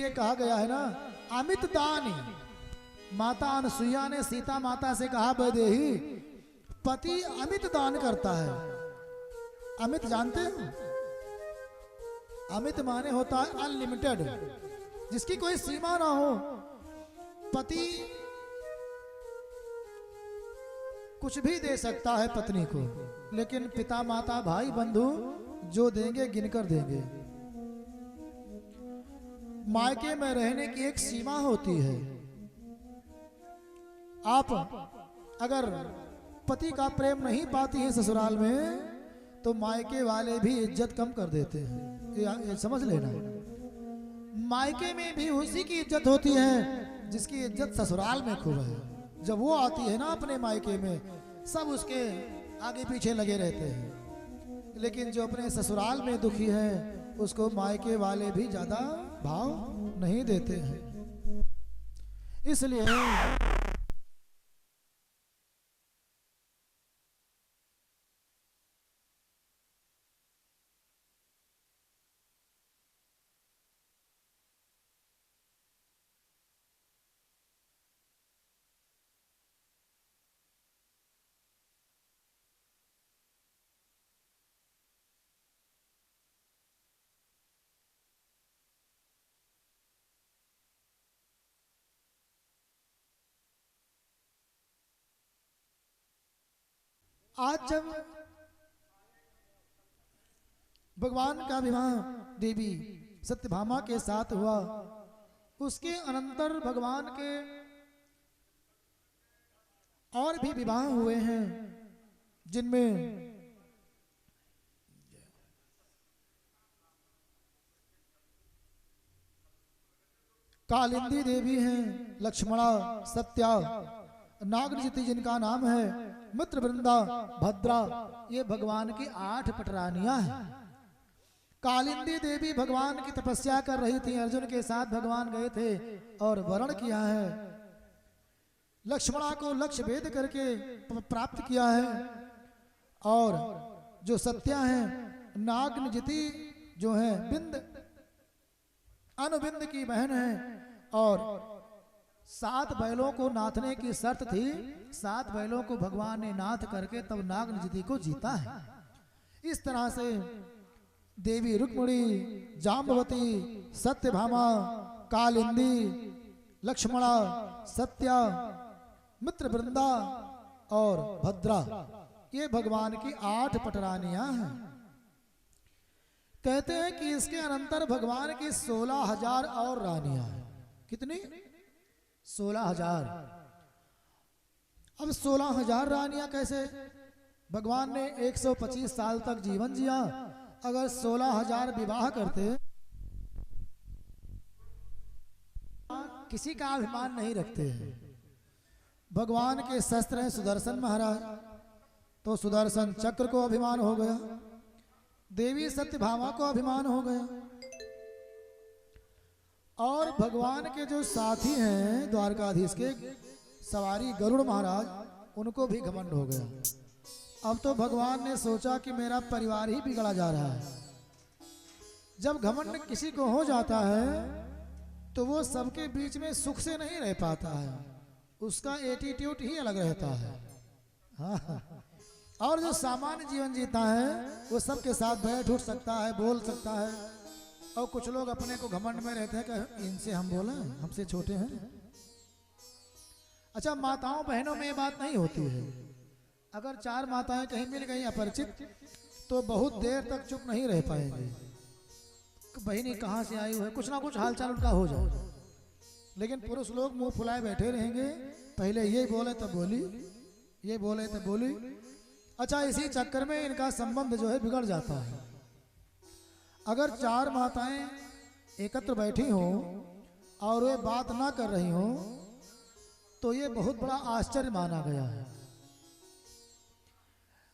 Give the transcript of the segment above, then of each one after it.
लिए कहा गया है ना, अमित दान। माता अनसुईया ने सीता माता से कहा, वैदेही पति अमित दान करता है। अमित जानते हैं? अमित माने होता है अनलिमिटेड, जिसकी कोई सीमा ना हो। पति कुछ भी दे सकता है पत्नी को, लेकिन पिता माता भाई बंधु जो देंगे गिनकर देंगे। मायके में रहने की एक सीमा होती है। आप अगर पति का प्रेम नहीं पाती है ससुराल में, तो मायके वाले भी इज्जत कम कर देते हैं। ये समझ लेना। मायके में भी उसी की इज्जत होती है जिसकी इज्जत ससुराल में खूब है। जब वो आती है ना अपने मायके में, सब उसके आगे पीछे लगे रहते हैं। लेकिन जो अपने ससुराल में दुखी है, उसको मायके वाले भी ज्यादा भाव नहीं देते हैं। इसलिए आज जब भगवान का विवाह देवी सत्यभामा के साथ हुआ, उसके अनंतर भगवान के और भी विवाह हुए हैं, जिनमें कालिंदी देवी हैं, लक्ष्मणा, सत्या, नागनजिति जिनका नाम है, मित्र वृंदा, भद्रा, ये भगवान की 8 पटरानियां हैं। कालिंदी देवी भगवान की तपस्या कर रही थी, अर्जुन के साथ भगवान गए थे और वरण किया है। लक्ष्मणा को लक्ष्य भेद करके प्राप्त किया है। और जो सत्या है, नागनजिति जो है बिंद अनुबिंद की बहन है। और 7 बैलों को नाथने की शर्त थी, 7 बैलों को भगवान ने नाथ करके तब नागनजिति को जीता है। इस तरह से देवी रुक्मिणी, जाम्बवती, सत्यभामा, कालिंदी, लक्ष्मणा, सत्या, मित्र वृंदा और भद्रा, ये भगवान की 8 पटरानियां हैं। कहते हैं कि इसके अनंतर भगवान की 16,000 और रानियां हैं। कितनी? 16,000। अब 16,000 रानियां कैसे? भगवान ने 125 साल तक जीवन जिया। अगर 16,000 विवाह करते, किसी का अभिमान नहीं रखते हैं। भगवान के शस्त्र हैं सुदर्शन महाराज, तो सुदर्शन चक्र को अभिमान हो गया, देवी सत्यभामा को अभिमान हो गया। और भगवान के जो साथी हैं द्वारकाधीश के सवारी गरुड़ महाराज, उनको भी घमंड हो गया। अब तो भगवान ने सोचा कि मेरा परिवार ही बिगड़ा जा रहा है। जब घमंड किसी को हो जाता है तो वो सबके बीच में सुख से नहीं रह पाता है, उसका एटीट्यूड ही अलग रहता है। हाँ। और जो सामान्य जीवन जीता है वो सबके साथ बैठ उठ सकता है, बोल सकता है। और कुछ लोग अपने को घमंड में रहते हैं कि इनसे हम बोले, हमसे छोटे हैं। अच्छा, माताओं बहनों में ये बात नहीं होती है। अगर 4 माताएं कहीं मिल गई अपरिचित, तो बहुत देर तक चुप नहीं रह पाएंगे। बहनी कहाँ से आई हुई है, कुछ ना कुछ हालचाल उनका हो जाए। लेकिन पुरुष लोग मुंह फुलाए बैठे रहेंगे, पहले ये बोले तब बोली, ये बोले तब बोली। अच्छा, इसी चक्कर में इनका संबंध जो है बिगड़ जाता है। अगर 4 माताएं एकत्र बैठी हों और वे बात ना कर रही हों, तो ये बहुत बड़ा आश्चर्य माना गया है।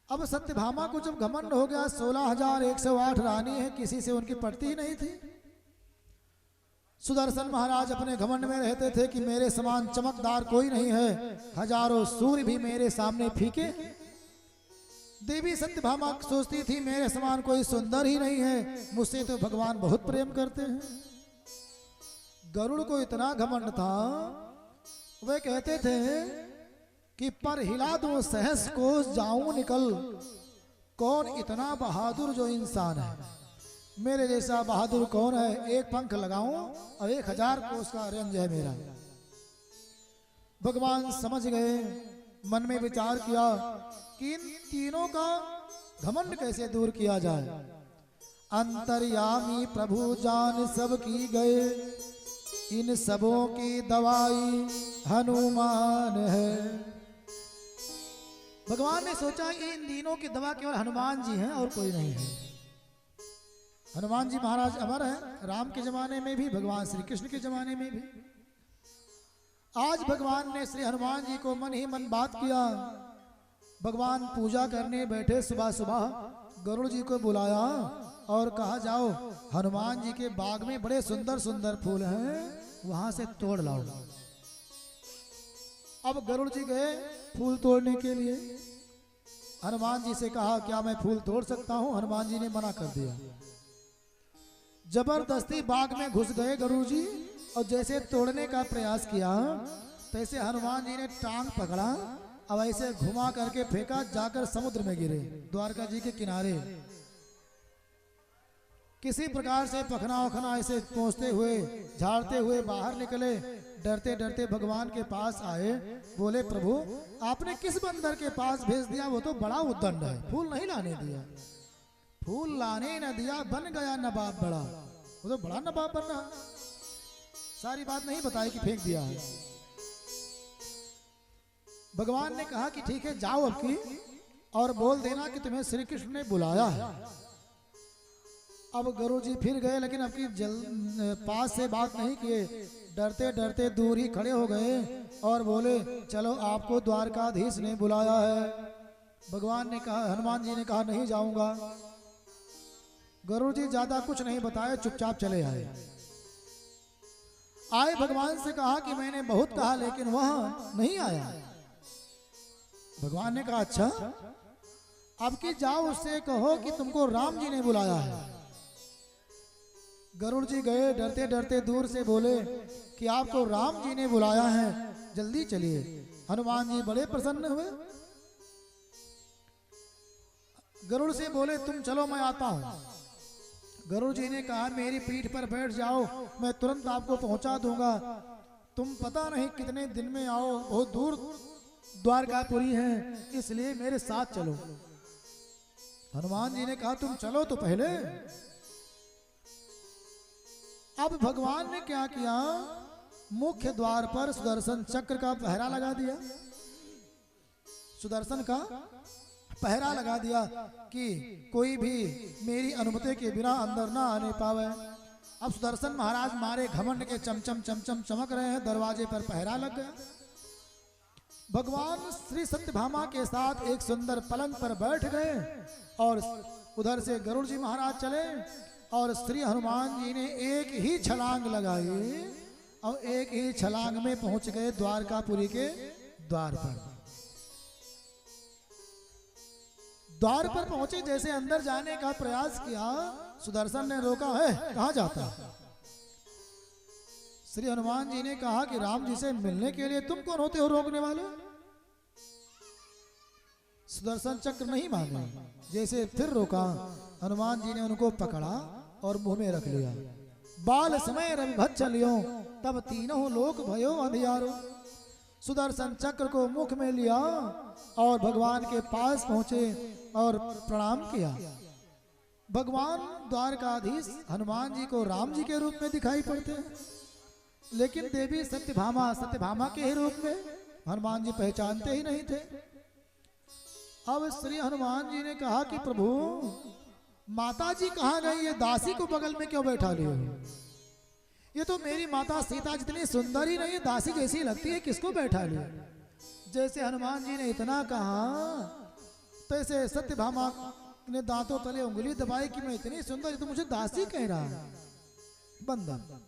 अब सत्यभामा को जब घमंड हो गया, 16,108 रानी है, किसी से उनकी पटती ही नहीं थी। सुदर्शन महाराज अपने घमंड में रहते थे कि मेरे समान चमकदार कोई नहीं है, हजारों सूर्य भी मेरे सामने फीके। देवी सत्यभामा सोचती थी मेरे समान कोई सुंदर ही नहीं है, मुझसे तो भगवान बहुत प्रेम करते हैं। गरुड़ को इतना घमंड था, वे कहते थे कि पर हिला दूं सहस कोस जाऊं निकल, कौन इतना बहादुर जो इंसान है, मेरे जैसा बहादुर कौन है, एक पंख लगाऊं और 1000 कोस का रेंज है मेरा। भगवान समझ गए, मन में विचार किया कि इन तीनों का घमंड कैसे दूर किया जाए। अंतर्यामी प्रभु जान सब की गए, इन सबों की दवाई हनुमान है। भगवान ने सोचा कि इन तीनों की दवा केवल हनुमान जी हैं और कोई नहीं है। हनुमान जी महाराज अमर हैं, राम के जमाने में भी, भगवान श्री कृष्ण के जमाने में भी। आज भगवान ने श्री हनुमान जी को मन ही मन बात किया। भगवान पूजा करने बैठे, सुबह सुबह गरुड़ जी को बुलाया और कहा जाओ हनुमान जी के बाग में बड़े सुंदर सुंदर फूल हैं, वहां से तोड़ लाओ। अब गरुड़ जी गए फूल तोड़ने के लिए। हनुमान जी से कहा क्या मैं फूल तोड़ सकता हूं? हनुमान जी ने मना कर दिया। जबरदस्ती बाग में घुस गए गरुड़ जी और जैसे तोड़ने का प्रयास किया, तैसे हनुमान जी ने टांग पकड़ा, अब ऐसे घुमा करके फेंका, जाकर समुद्र में गिरे, द्वारका जी के किनारे। किसी प्रकार से पखना वखना ऐसे पहुंचते हुए, झाड़ते हुए बाहर निकले। डरते डरते भगवान के पास आए, बोले प्रभु आपने किस बंदर के पास भेज दिया? वो तो बड़ा उद्दंड है, फूल नहीं लाने दिया। फूल लाने न दिया, बन गया नवाब बड़ा। वो तो बड़ा नवाब बन रहा। सारी बात नहीं बताई कि फेंक दिया है। भगवान ने कहा कि ठीक है जाओ अब की, और बोल देना कि तुम्हें श्री कृष्ण ने बुलाया है। अब गरुड़ जी फिर गए, लेकिन अब की पास से बात नहीं किए, डरते डरते दूर ही खड़े हो गए और बोले चलो आपको द्वारकाधीश ने बुलाया है। भगवान ने कहा, हनुमान जी ने कहा नहीं जाऊंगा। गरुड़ जी ज्यादा कुछ नहीं बताए, चुपचाप चले आए। भगवान से कहा कि मैंने बहुत कहा लेकिन वह नहीं आया। भगवान ने कहा अच्छा, अब की जाओ उससे कहो कि तुमको राम जी ने बुलाया है। गरुड़ जी गए, डरते डरते दूर से बोले कि आपको राम जी ने बुलाया है, जल्दी चलिए। हनुमान जी बड़े प्रसन्न हुए। गरुड़ से बोले तुम चलो मैं आता हूं। गरुड़ जी ने कहा मेरी पीठ पर बैठ जाओ, मैं तुरंत आपको पहुंचा दूंगा। तुम पता नहीं कितने दिन में आओ, बहुत दूर द्वारकापुरी है, इसलिए मेरे साथ चलो। हनुमान जी ने कहा तुम चलो तो पहले। अब भगवान ने क्या किया, मुख्य द्वार पर सुदर्शन चक्र का पहरा लगा दिया। सुदर्शन का पहरा लगा दिया कि कोई भी मेरी अनुमति के बिना अंदर ना आने पावे। अब सुदर्शन महाराज मारे घमंड के चमचम चमचम चमक रहे हैं, दरवाजे पर पहरा लग गया। भगवान श्री सत्यभामा के साथ एक सुंदर पलंग पर बैठ गए और उधर से गरुड़ जी महाराज चले और श्री हनुमान जी ने एक ही छलांग लगाई और एक ही छलांग में पहुंच गए द्वारकापुरी के द्वार पर। द्वार पर पहुंचे, जैसे अंदर जाने का प्रयास किया, सुदर्शन ने रोका है, कहां जाता है? श्री हनुमान जी ने कहा कि राम जी से मिलने के लिए तुम कौन होते हो रोकने वाले? सुदर्शन चक्र नहीं माने, जैसे फिर रोका। हनुमान जी ने उनको पकड़ा और मुंह में रख लिया। बाल समय रवि भच्छ लियो, तब तीनों लोक भयो अंधियारो। सुदर्शन चक्र को मुख में लिया और भगवान के पास पहुंचे और प्रणाम किया। भगवान द्वारकाधीश हनुमान जी को राम जी के रूप में दिखाई पड़ते हैं, लेकिन देवी सत्यभामा के ही रूप में हनुमान जी पहचानते ही नहीं थे। अब श्री हनुमान जी ने कहा कि प्रभु माता जी कहाँ गई? ये दासी को बगल में क्यों बैठा लिए हो? ये तो मेरी माता सीता जितनी सुंदर ही नहीं, दासी जैसी लगती है, किसको बैठा लिए? जैसे हनुमान जी ने इतना कहा, तैसे सत्यभामा ने दांतों तले उंगली दबाई कि मैं इतनी सुंदर, तो मुझे दासी कह रहा है। बंधन।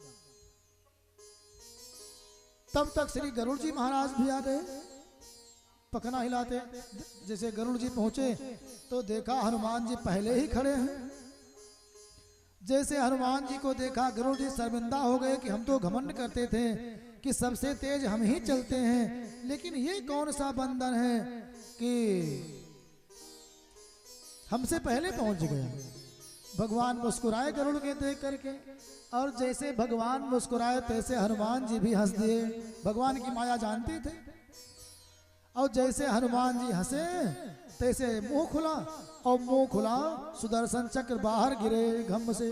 तब तक श्री गरुड़ जी महाराज भी आ गए, पखना हिलाते। जैसे गरुड़ जी पहुंचे तो देखा हनुमान जी पहले ही खड़े हैं। जैसे हनुमान जी को देखा गरुड़ जी शर्मिंदा हो गए कि हम तो घमंड करते थे कि सबसे तेज हम ही चलते हैं, लेकिन ये कौन सा बंदर है कि हमसे पहले पहुंच गया। भगवान मुस्कुराए गरुड़ के देख करके, और जैसे भगवान मुस्कुराए तैसे हनुमान जी भी हंस दिए। भगवान की माया जानते थे, और जैसे हनुमान जी हंसे तैसे मुंह खुला, और मुंह खुला सुदर्शन चक्र बाहर गिरे, घम से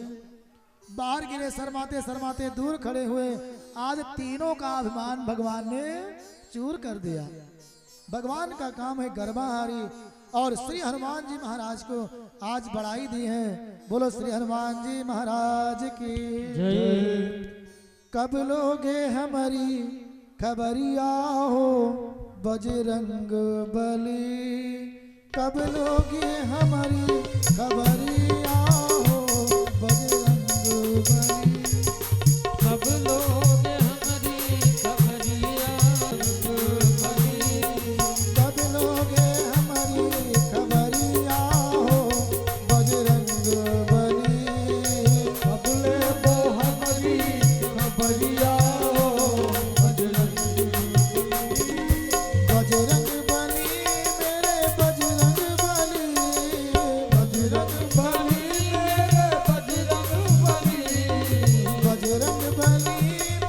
बाहर गिरे, शर्माते शर्माते दूर खड़े हुए। आज तीनों का अभिमान भगवान ने चूर कर दिया। भगवान का काम है गर्भाहारी, और श्री हनुमान जी महाराज को आज बढ़ाई दी है। बोलो श्री हनुमान जी महाराज की जय। कब लोगे हमारी खबरिया हो बजरंग बली, कब लोगे हमारी खबरिया हो बजरंग बली, कब लोगे हमारी खबरिया बली, कब लोगे हमारी खबरिया हो बजरंग बली, कब ले वो हमारी खबरिया हो बजरंग बजरंग बली मेरे बजरंग बली, बजरंग बली मेरे बजरंग बली, बजरंग बली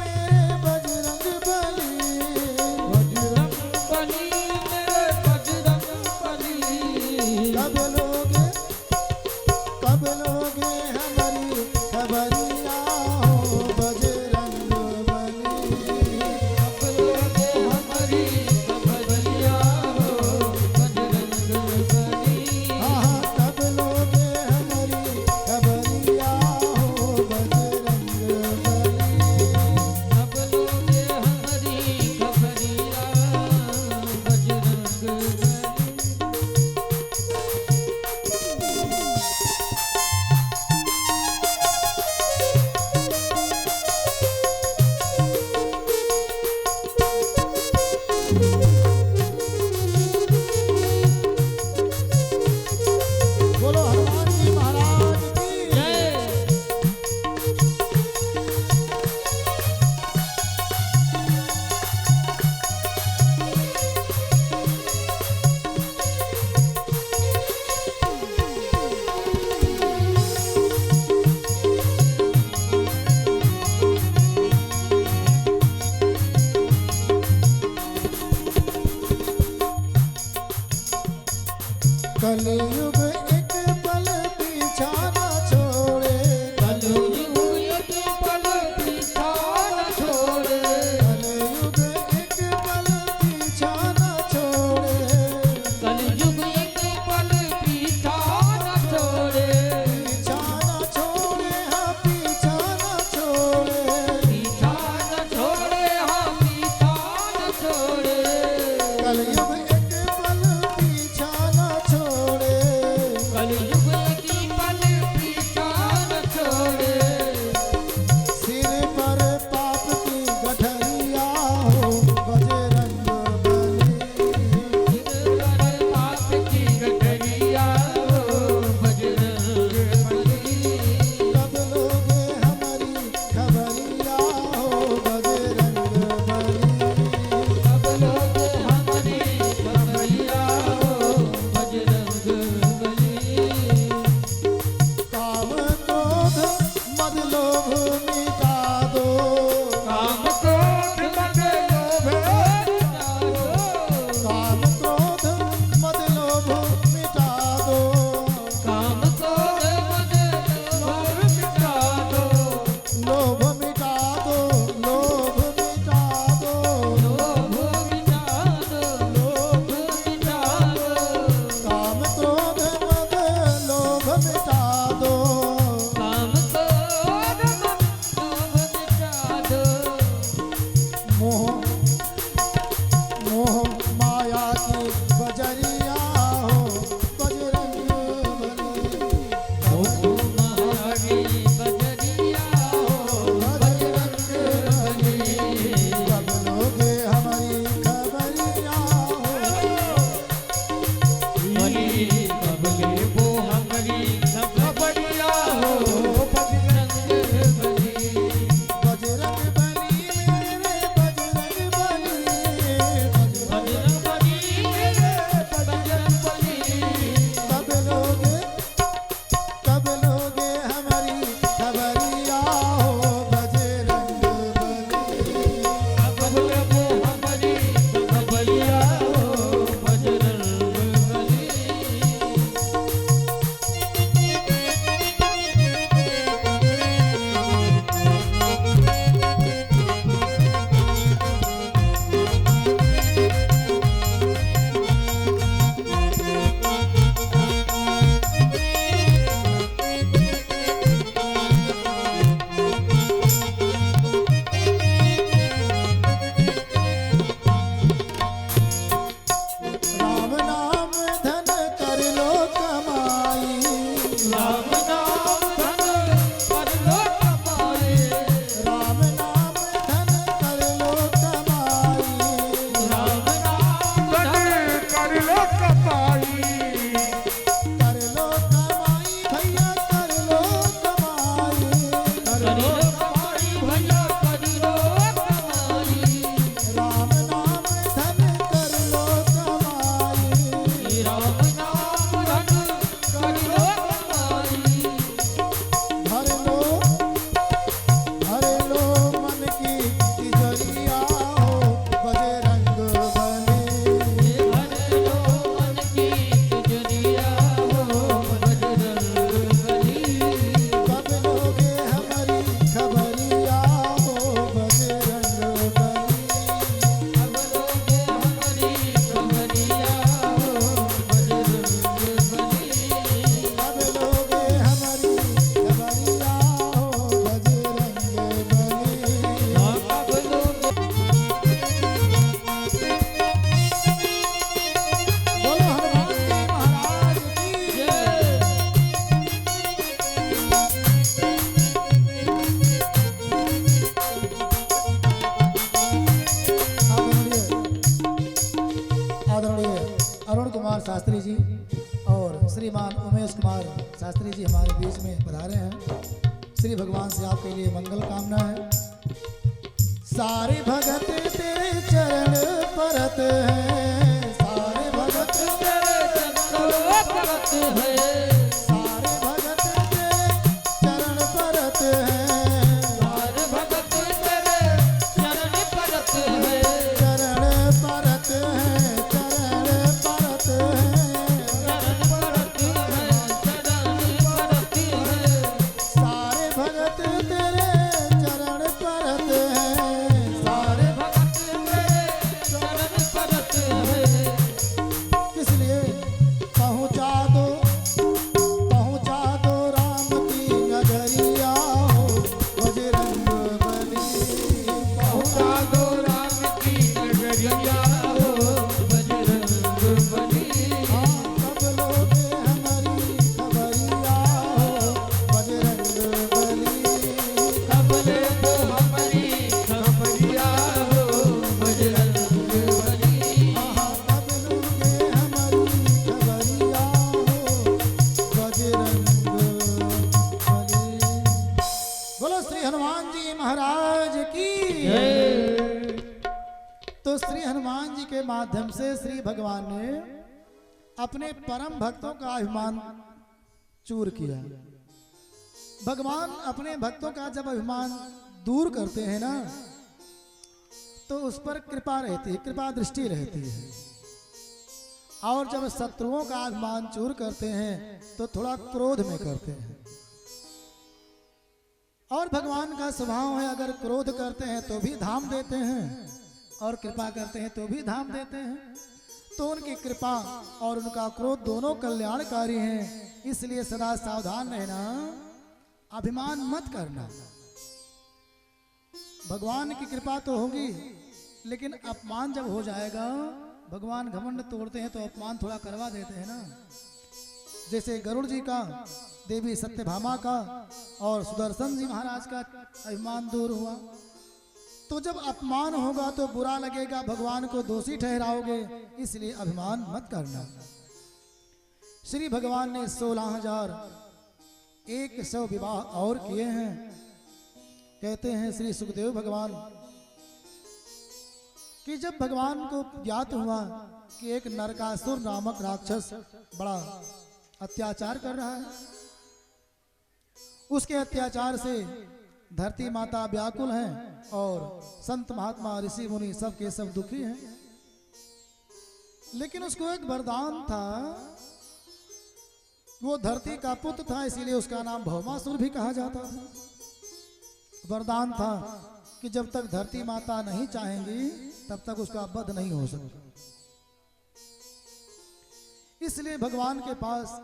मेरे बजरंग बली, बजरंग बली मेरे बजरंग बली, कब लोगे हमारी खबरिया हो बजरंग बली, कब लोगे हमारी खबरिया हो बजरंग बली, हाँ कब लोगे हमारी खबरिया हो बजरंग बली, कब लोगे हमारी खबरिया बजरंग बली। बोलो हनुमान जी महाराज की जय। कलयुग एक पल पीछा न छोड़े, कलयुग एक पल पीछा न छोड़े, कलयुग एक पल पीछा न छोड़े, कलयुग एक पल पीछा न छोड़े, पीछा न छोड़े हाँ पीछा न छोड़े, पीछा न छोड़े, हाँ पीछा न छोड़े, कलयुग एक पल पीछा न छोड़े, कुमार शास्त्री जी और श्रीमान उमेश कुमार शास्त्री जी हमारे बीच में पधारे हैं। श्री भगवान से आपके लिए मंगल कामना है। सारे भगत तेरे चरण परत है, सारे भगत तेरे चरण परत है, सारे भगत तेरे चरण परत है, सारे भगत तेरे चरण परत है, चरण परत है, चरण परत है, चरण परत है, चरण परत है, सारे भगत तेरे चरण परत है, सारे भगत तेरे चरण परत है। किस लिए पहुँचा दो राम की नगरिया हो बजरंग बली, पहुँचा दो राम की नगरिया हो बजरंग बली। कब लोगे हमारी खबरिया हो बजरंग बली, कब ले तो हमारी खबरिया हो बजरंग बली। कब लोगे हमारी खबरिया हो बजरंग बली। बोलो श्री हनुमान जी महाराज की। तो श्री हनुमान जी के माध्यम से श्री भगवान ने अपने परम भक्तों का अभिमान चूर किया। भगवान अपने भक्तों का जब अभिमान दूर करते हैं ना, तो उस पर कृपा रहती है, कृपा दृष्टि रहती है। और जब शत्रुओं का अभिमान चूर करते हैं तो थोड़ा क्रोध में करते हैं। और भगवान का स्वभाव है, अगर क्रोध करते हैं तो भी धाम देते हैं और कृपा करते हैं तो भी धाम देते हैं। तो उनकी कृपा और उनका क्रोध दोनों कल्याणकारी हैं। इसलिए सदा सावधान रहना, अभिमान मत करना। भगवान की कृपा तो होगी, लेकिन अपमान जब हो जाएगा, भगवान घमंड तोड़ते हैं तो अपमान थोड़ा करवा देते हैं ना। जैसे गरुड़ जी का, देवी सत्यभामा का और सुदर्शन जी महाराज का अभिमान दूर हुआ। तो जब अपमान होगा तो बुरा लगेगा, भगवान को दोषी ठहराओगे, इसलिए अभिमान मत करना। श्री भगवान ने 16,100 विवाह और किए हैं। कहते हैं श्री सुखदेव भगवान कि जब भगवान को ज्ञात हुआ कि एक नरकासुर नामक राक्षस बड़ा अत्याचार कर रहा है, उसके अत्याचार से धरती माता व्याकुल हैं और संत महात्मा ऋषि मुनि सब के सब दुखी हैं। लेकिन उसको एक वरदान था, वो धरती का पुत्र था, इसीलिए उसका नाम भौमासुर भी कहा जाता था। वरदान था कि जब तक धरती माता नहीं चाहेंगी तब तक उसका वध नहीं हो सकता। इसलिए भगवान के पास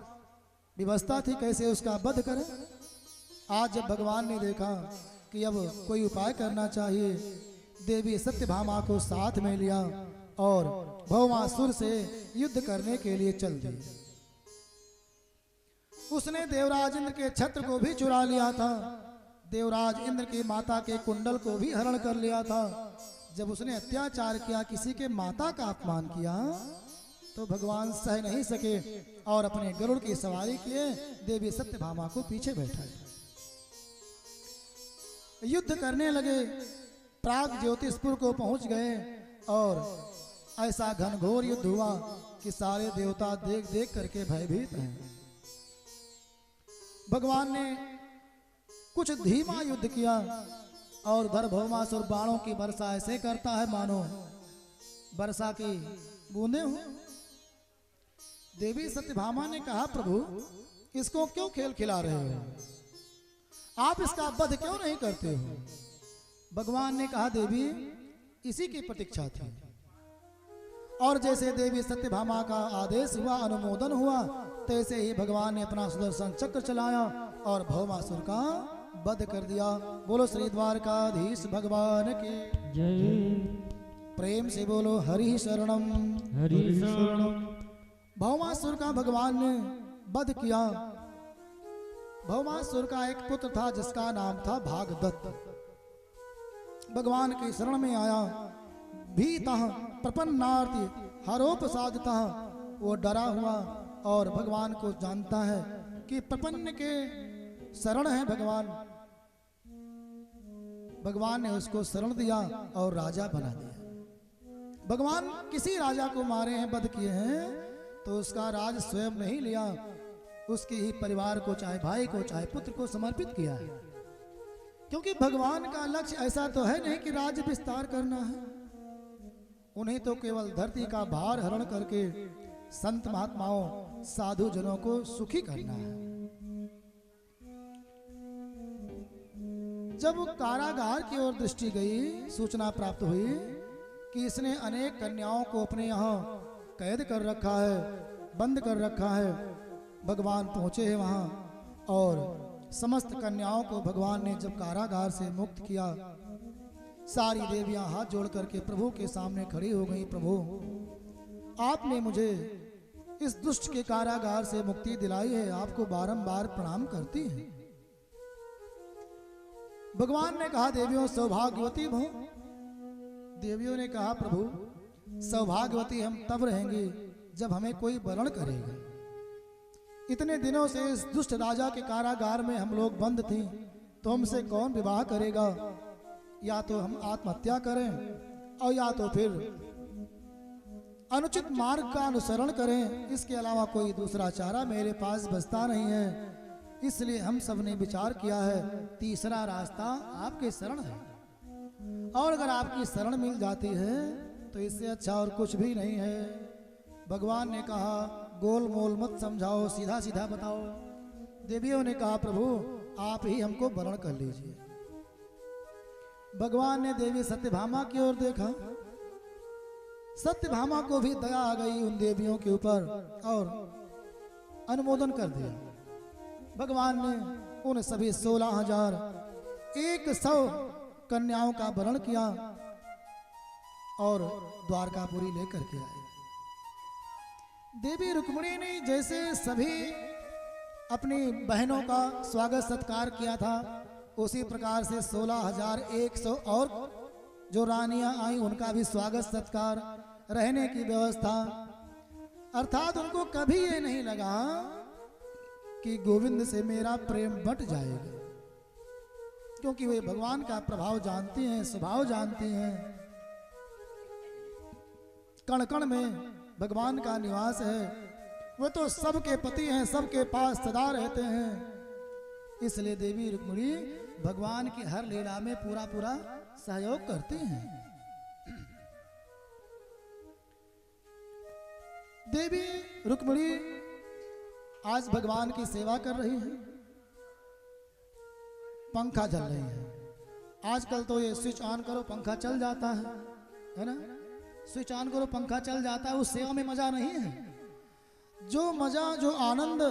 व्यवस्था थी कैसे उसका वध करें। आज जब भगवान ने देखा कि अब कोई उपाय करना चाहिए, देवी सत्यभामा को साथ में लिया और भौमासुर से युद्ध करने के लिए चल दिए। उसने देवराज इंद्र के छत्र को भी चुरा लिया था, देवराज इंद्र की माता के कुंडल को भी हरण कर लिया था। जब उसने अत्याचार किया, किसी के माता का अपमान किया, तो भगवान सह नहीं सके और अपने गरुड़ की सवारी किए देवी सत्यभामा को पीछे बैठाए। युद्ध करने लगे, प्राग ज्योतिषपुर को पहुंच गए और ऐसा घनघोर युद्ध हुआ कि सारे देवता देख देख करके भयभीत हैं। भगवान ने कुछ धीमा युद्ध किया और उधर भौमासुर बाणों की वर्षा ऐसे करता है मानो वर्षा की बूंदे हो। देवी सत्यभामा ने कहा, प्रभु इसको क्यों खेल खिला रहे हो, आप इसका वध क्यों नहीं करते हो। भगवान ने कहा, देवी इसी की प्रतीक्षा थी। और जैसे देवी सत्यभामा का आदेश हुआ, अनुमोदन हुआ, तैसे ही भगवान ने अपना सुदर्शन चक्र चलाया और भौमासुर का वध कर दिया। बोलो श्री द्वारकाधीश भगवान की जय। प्रेम से बोलो हरि शरणम हरि शरणम। भौमासुर का भगवान ने वध किया। भौमासुर का एक पुत्र था जिसका नाम था भागदत्त। भगवान की शरण में आया, भीतः प्रपन्नार्ति हरोपसादितः वो डरा हुआ और भगवान को जानता है कि प्रपन्न के शरण है भगवान। भगवान ने उसको शरण दिया और राजा बना दिया। भगवान किसी राजा को मारे हैं, वध किए हैं, तो उसका राज स्वयं नहीं लिया, उसके ही परिवार को, चाहे भाई को, चाहे पुत्र को समर्पित किया है। क्योंकि भगवान का लक्ष्य ऐसा तो है नहीं कि राज्य विस्तार करना है, उन्हें तो केवल धरती का भार हरण करके संत महात्माओं, साधु जनों को सुखी करना है। जब कारागार की ओर दृष्टि गई, सूचना प्राप्त हुई कि इसने अनेक कन्याओं को अपने यहाँ कैद कर रखा है, बंद कर रखा है। भगवान पहुंचे हैं वहां और समस्त कन्याओं को भगवान ने जब कारागार से मुक्त किया, सारी देवियां हाथ जोड़ करके प्रभु के सामने खड़ी हो गई। प्रभु, आपने मुझे इस दुष्ट के कारागार से मुक्ति दिलाई है, आपको बारंबार प्रणाम करती हैं। भगवान ने कहा, देवियों सौभाग्यवती भो। देवियों ने कहा, प्रभु सौभाग्यवती हम तब रहेंगे जब हमें कोई वरण करेगा। इतने दिनों से इस दुष्ट राजा के कारागार में हम लोग बंद थे, तो हमसे कौन विवाह करेगा? या तो हम आत्महत्या करें और या तो फिर अनुचित मार्ग का अनुसरण करें, इसके अलावा कोई दूसरा चारा मेरे पास बचता नहीं है। इसलिए हम सब ने विचार किया है, तीसरा रास्ता आपके शरण है, और अगर आपकी शरण मिल जाती है तो इससे अच्छा और कुछ भी नहीं है। भगवान ने कहा, गोल मोल मत समझाओ, सीधा सीधा बताओ। देवियों ने कहा, प्रभु आप ही हमको वरण कर लीजिए। भगवान ने देवी सत्यभामा की ओर देखा। सत्यभामा को भी दया आ गई उन देवियों के ऊपर और अनुमोदन कर दिया। भगवान ने उन सभी 16,100 कन्याओं का वरण किया और द्वारकापुरी लेकर के आए। देवी रुक्मिणी ने जैसे सभी अपनी बहनों का स्वागत सत्कार किया था, उसी प्रकार से 16,100 और जो रानियां आई उनका भी स्वागत सत्कार, रहने की व्यवस्था। अर्थात उनको कभी ये नहीं लगा कि गोविंद से मेरा प्रेम बट जाएगा, क्योंकि वे भगवान का प्रभाव जानती हैं, स्वभाव जानती हैं। कण कण में भगवान का निवास है, वे तो सबके पति हैं, सबके पास सदा रहते हैं। इसलिए देवी रुक्मिणी भगवान की हर लीला में पूरा पूरा सहयोग करती हैं। देवी रुक्मिणी आज भगवान की सेवा कर रही है, पंखा चल रही है। आजकल तो ये स्विच ऑन करो पंखा चल जाता है ना? स्विच ऑन करो पंखा चल जाता है। उस सेवा में मजा नहीं है। जो मजा, जो आनंद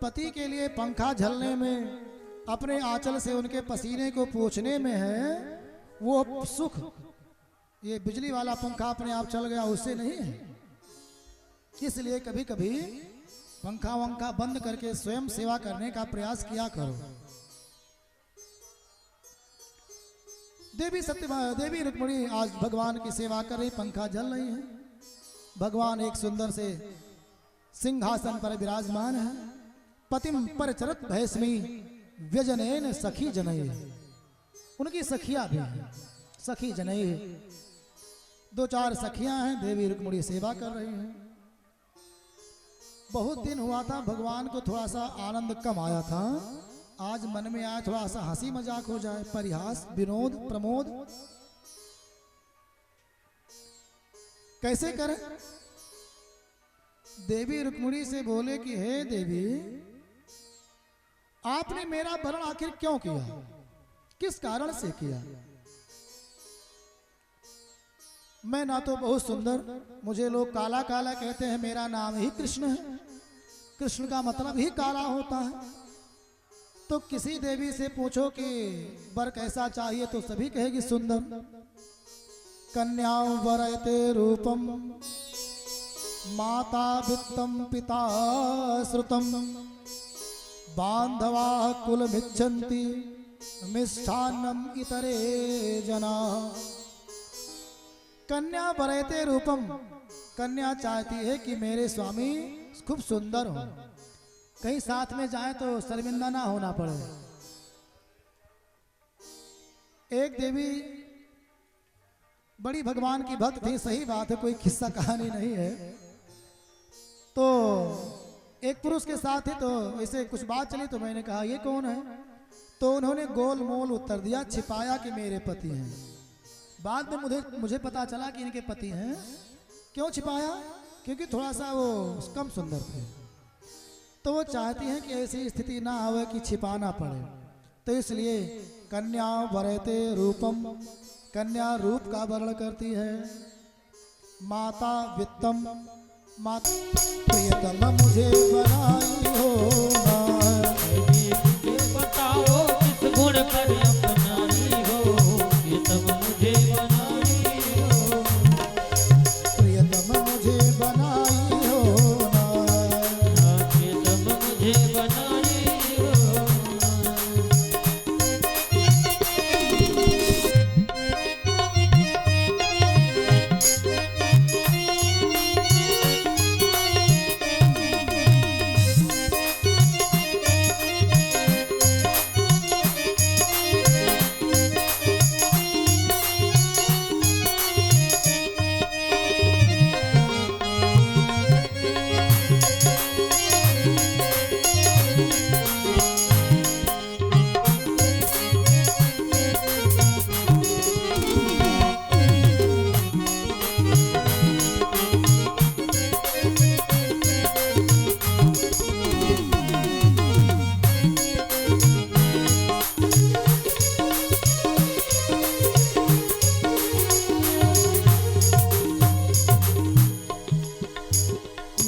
पति के लिए पंखा झलने में, अपने आंचल से उनके पसीने को पोंछने में है, वो सुख ये बिजली वाला पंखा अपने आप चल गया उससे नहीं है। इसलिए कभी कभी पंखा वंखा बंद करके स्वयं सेवा करने का प्रयास किया करो। देवी रुक्मिणी आज भगवान की सेवा कर रही, पंखा जल रही है। भगवान एक सुंदर से सिंहासन पर विराजमान है। पतिम परचरत भैस्मी व्यजनेन सखी जनई। उनकी सखियां भी हैं, सखी जनई। 2-4 सखियां हैं, देवी रुक्मिणी सेवा कर रही हैं। बहुत दिन हुआ था भगवान को थोड़ा सा आनंद कम आया था। आज मन में आया थोड़ा सा हंसी मजाक हो जाए, परिहास, विनोद, प्रमोद। कैसे करें? देवी रुक्मिणी से बोले कि हे देवी, आपने मेरा वरण आखिर क्यों किया, किस कारण से किया? मैं ना तो बहुत सुंदर, मुझे लोग काला काला कहते हैं, मेरा नाम ही कृष्ण है, कृष्ण का मतलब ही काला होता है। तो किसी देवी से पूछो कि वर कैसा चाहिए, तो सभी कहेगी सुंदर। कन्यां वरयते रूपम माता वित्तम पिता श्रुतम बांधवा कुल भिच्छन्ति मिष्ठान्नम इतरे जना। कन्या वरयते रूपम, कन्या चाहती है कि मेरे स्वामी खूब सुंदर हो, कहीं साथ में जाए तो शर्मिंदा ना होना पड़े। एक देवी बड़ी भगवान की भक्त थी, सही बात है, कोई किस्सा कहानी नहीं है। तो एक पुरुष के साथ ही तो ऐसे कुछ बात चली, तो मैंने कहा ये कौन है, तो उन्होंने गोल मोल उत्तर दिया, छिपाया कि मेरे पति हैं। बाद में मुझे पता चला कि इनके पति हैं। क्यों छिपाया? क्योंकि थोड़ा सा वो कम सुंदर थे, तो वो चाहती हैं कि ऐसी स्थिति ना आवे कि छिपाना पड़े। तो इसलिए कन्या वरयते रूपम, कन्या रूप का वर्ण करती है। माता वित्तम, माता प्रियतम मुझे बनाई हो ना, मुझे बताओ किस गुण पर अपनाई हो, प्रियतम मुझे बनाई हो, प्रियतम मुझे बनाई हो ना, प्रियतम मुझे बनाई हो।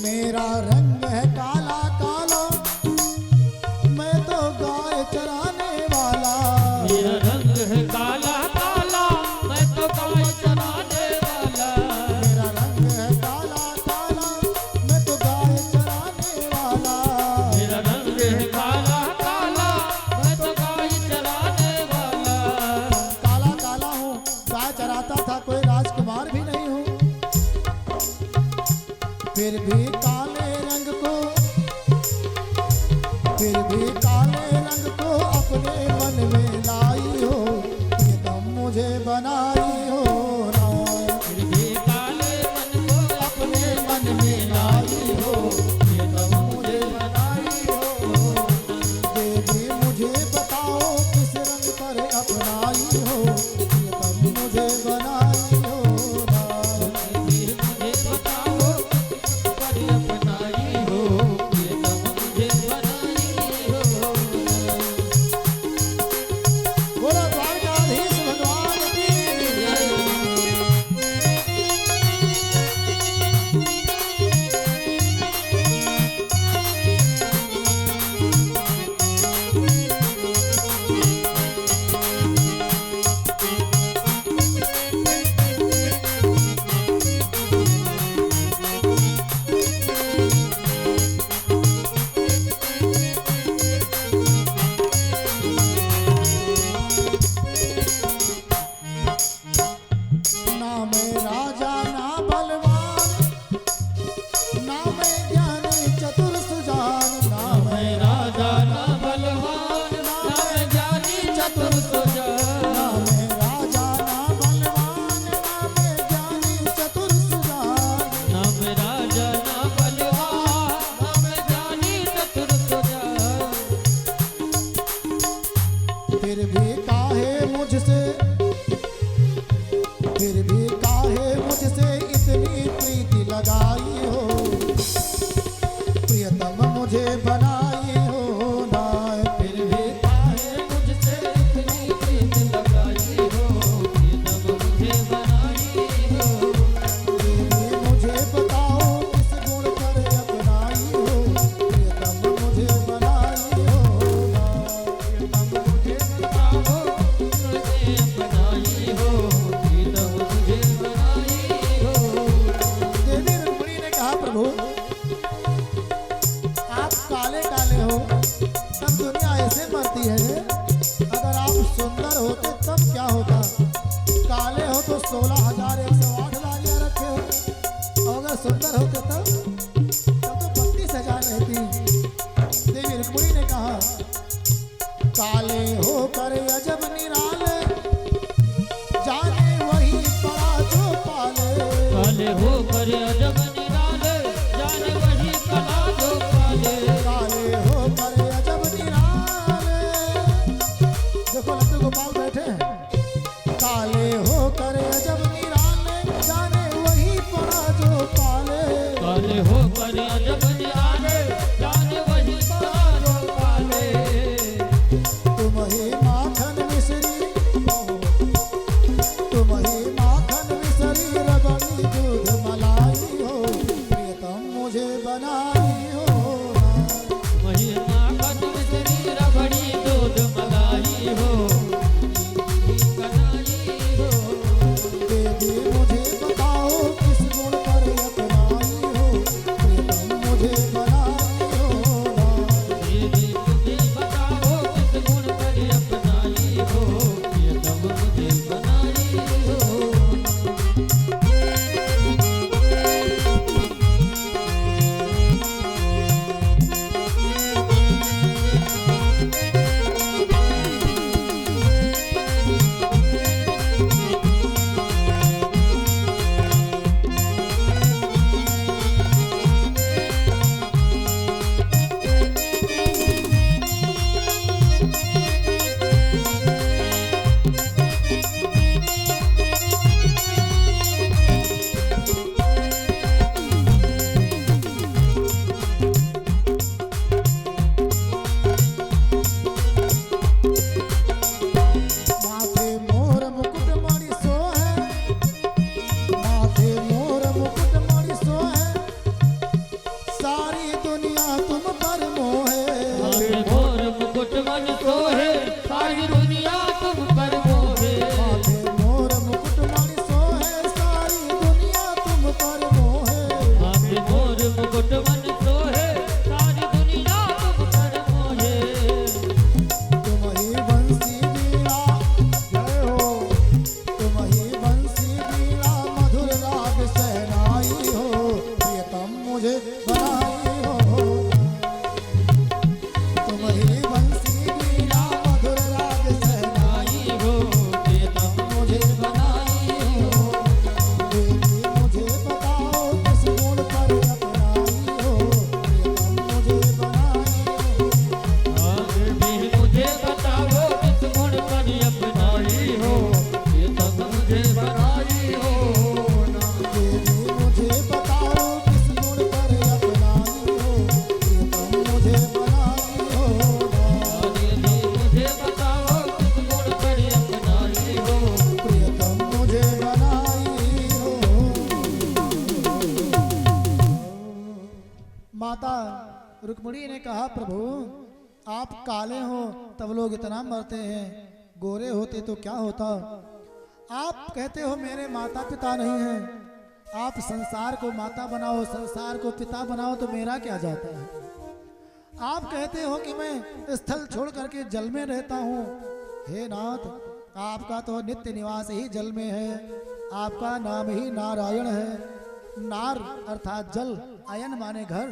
मेरा रंग है काला काला, मैं तो गाय चराने वाला। मेरा रंग है काला काला, मैं तो गाय चराने वाला। मेरा रंग है काला काला, मैं तो गाय चराने वाला। मेरा रंग है काला काला, मैं तो गाय चराने वाला। काला काला हूँ, गाय चराता था, कोई राजकुमार भी नहीं हूँ। फिर भी काले रंग को, फिर भी काले रंग को अपने मन में लाई हो, प्रियतम मुझे बनाई हो ना, फिर भी काले मन को अपने मन में लाई हो, प्रियतम मुझे बनाई हो। देवी मुझे बताओ किस रंग पर अपनाई हो, प्रियतम मुझे बनाई हो ना। मुझे बताओ पर अपनाई सुंदर होते तब तो भक्ति सजा रहती। देवी रुक्मिणी ने कहा काले होकर अजब निराले जाने वही पड़ा जो पाले। काले होकर अजब निराले जाने वही कला जो पाले। काले होकर अजब निराले, देखो लड्डू गोपाल बैठे हैं। काले होकर अजब निराले जाने वही पड़ा जो पाले। काले होकर अजब निराले जाने वही कला जो पाले। तुम ही माखन मिश्री, तुम ही माखन मिश्री रबड़ी दूध मलाई हो, प्रियतम मुझे बनाई हो। वही माखन मिश्री रबड़ी दूध मलाई हो, कनाई हो। देवी मुझे बताओ किस गुण पर अपनाई हो, प्रियतम मुझे बनाई हो। देवी मुझे बताओ किस गुण पर अपनाई हो, प्रियतम मुझे बनाई हो। माथे मोर मुकुट मणि सोहे, माथे मोर मुकुट मणि सोहे, सारी दुनिया तुम पर मोहे। माथे मोर मुकुट मन सोहे, सारी दुनिया तुम पर मोहे। माथे मोर मुकुट मणि सोहे, सारी दुनिया तुम पर मोहे। माथे मोर मुकुट मन सोहे, सारी दुनिया तुम पर मोहे। तुम ही बंसी बीड़ा, जय हो, तुम ही बंसी बीड़ा मधुर राग सहनाई हो, प्रियतम मुझे बनाई हो। तुम ही बंसी बीड़ा मधुर राग सहनाई हो, प्रियतम मुझे बनाई हो। देवी मुझे बताओ किस गुण पर अपनाई हो, प्रियतम मुझे बनाई हो। आगे भी मुझे बताओ किस गुण पर अपनाई हो, प्रियतम मुझे बनाई हो। देवी मुझे बताओ किस गुण पर अपनाई हो, प्रियतम मुझे बनाई हो। आगे भी मुझे बताओ किस गुण पर अपनाई हो, प्रियतम मुझे बनाई हो। माता रुक्मिणी ने कहा प्रभु आप काले हो तब लोग इतना मरते हैं, गोरे होते तो क्या होता। आप कहते हो मेरे माता पिता नहीं हैं, आप संसार को माता बनाओ संसार को पिता बनाओ तो मेरा क्या जाता है। आप कहते हो कि मैं स्थल छोड़ करके जल में रहता हूँ, हे नाथ आपका तो नित्य निवास ही जल में है, आपका नाम ही नारायण है। नार अर्थात जल, अयन माने घर,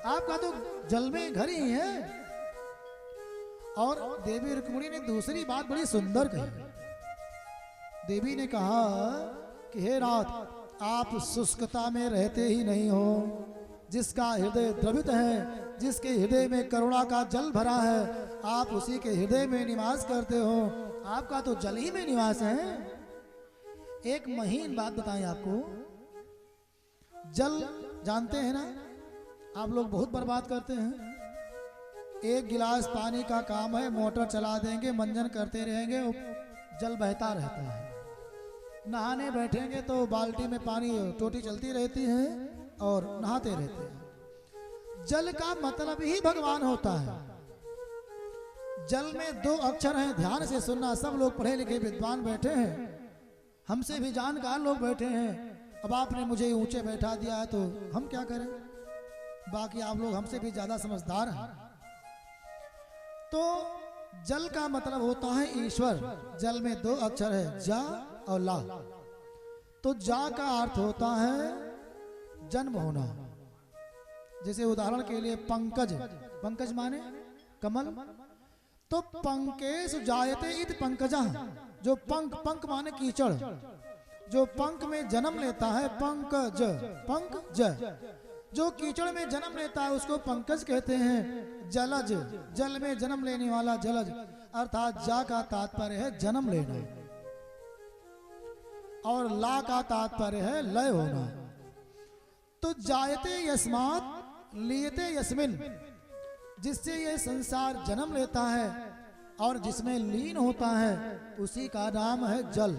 आपका तो जल में घर ही है। और देवी रुक्मिणी ने दूसरी बात बड़ी सुंदर कही। देवी ने कहा कि हे नाथ आप शुष्कता में रहते ही नहीं हो, जिसका हृदय द्रवित है, जिसके हृदय में करुणा का जल भरा है, आप उसी के हृदय में निवास करते हो, आपका तो जल ही में निवास है। एक महीन बात बताएं आपको, जल जानते हैं ना आप लोग बहुत बर्बाद करते हैं। एक गिलास पानी का काम है, मोटर चला देंगे मंजन करते रहेंगे, जल बहता रहता है। नहाने बैठेंगे तो बाल्टी में पानी टोटी चलती रहती है और नहाते रहते हैं। जल का मतलब ही भगवान होता है। जल में दो अक्षर हैं, ध्यान से सुनना। सब लोग पढ़े लिखे विद्वान बैठे हैं, हमसे भी जानकार लोग बैठे हैं। अब आपने मुझे ऊंचे बैठा दिया है तो हम क्या करें, बाकी आप लोग हमसे भी ज्यादा समझदार हैं। तो जल का मतलब होता है ईश्वर। जल में दो अक्षर है, जा और ला। तो जा का अर्थ होता है जन्म होना। जैसे उदाहरण के लिए पंकज, पंकज माने कमल, तो पंकेश जायते इत पंकजः, जो पंख, पंख माने कीचड़, जो पंख में जन्म लेता है पंकज, पंकज, जो कीचड़ में जन्म लेता है उसको पंकज कहते हैं। जलज, जल में जन्म लेने वाला जलज, अर्थात जा का तात्पर्य है जन्म लेना और ला का तात्पर्य है लय होना। तो जायते यस्मात् लियते यस्मिन, जिससे ये संसार जन्म लेता है और जिसमें लीन होता है उसी का नाम है जल।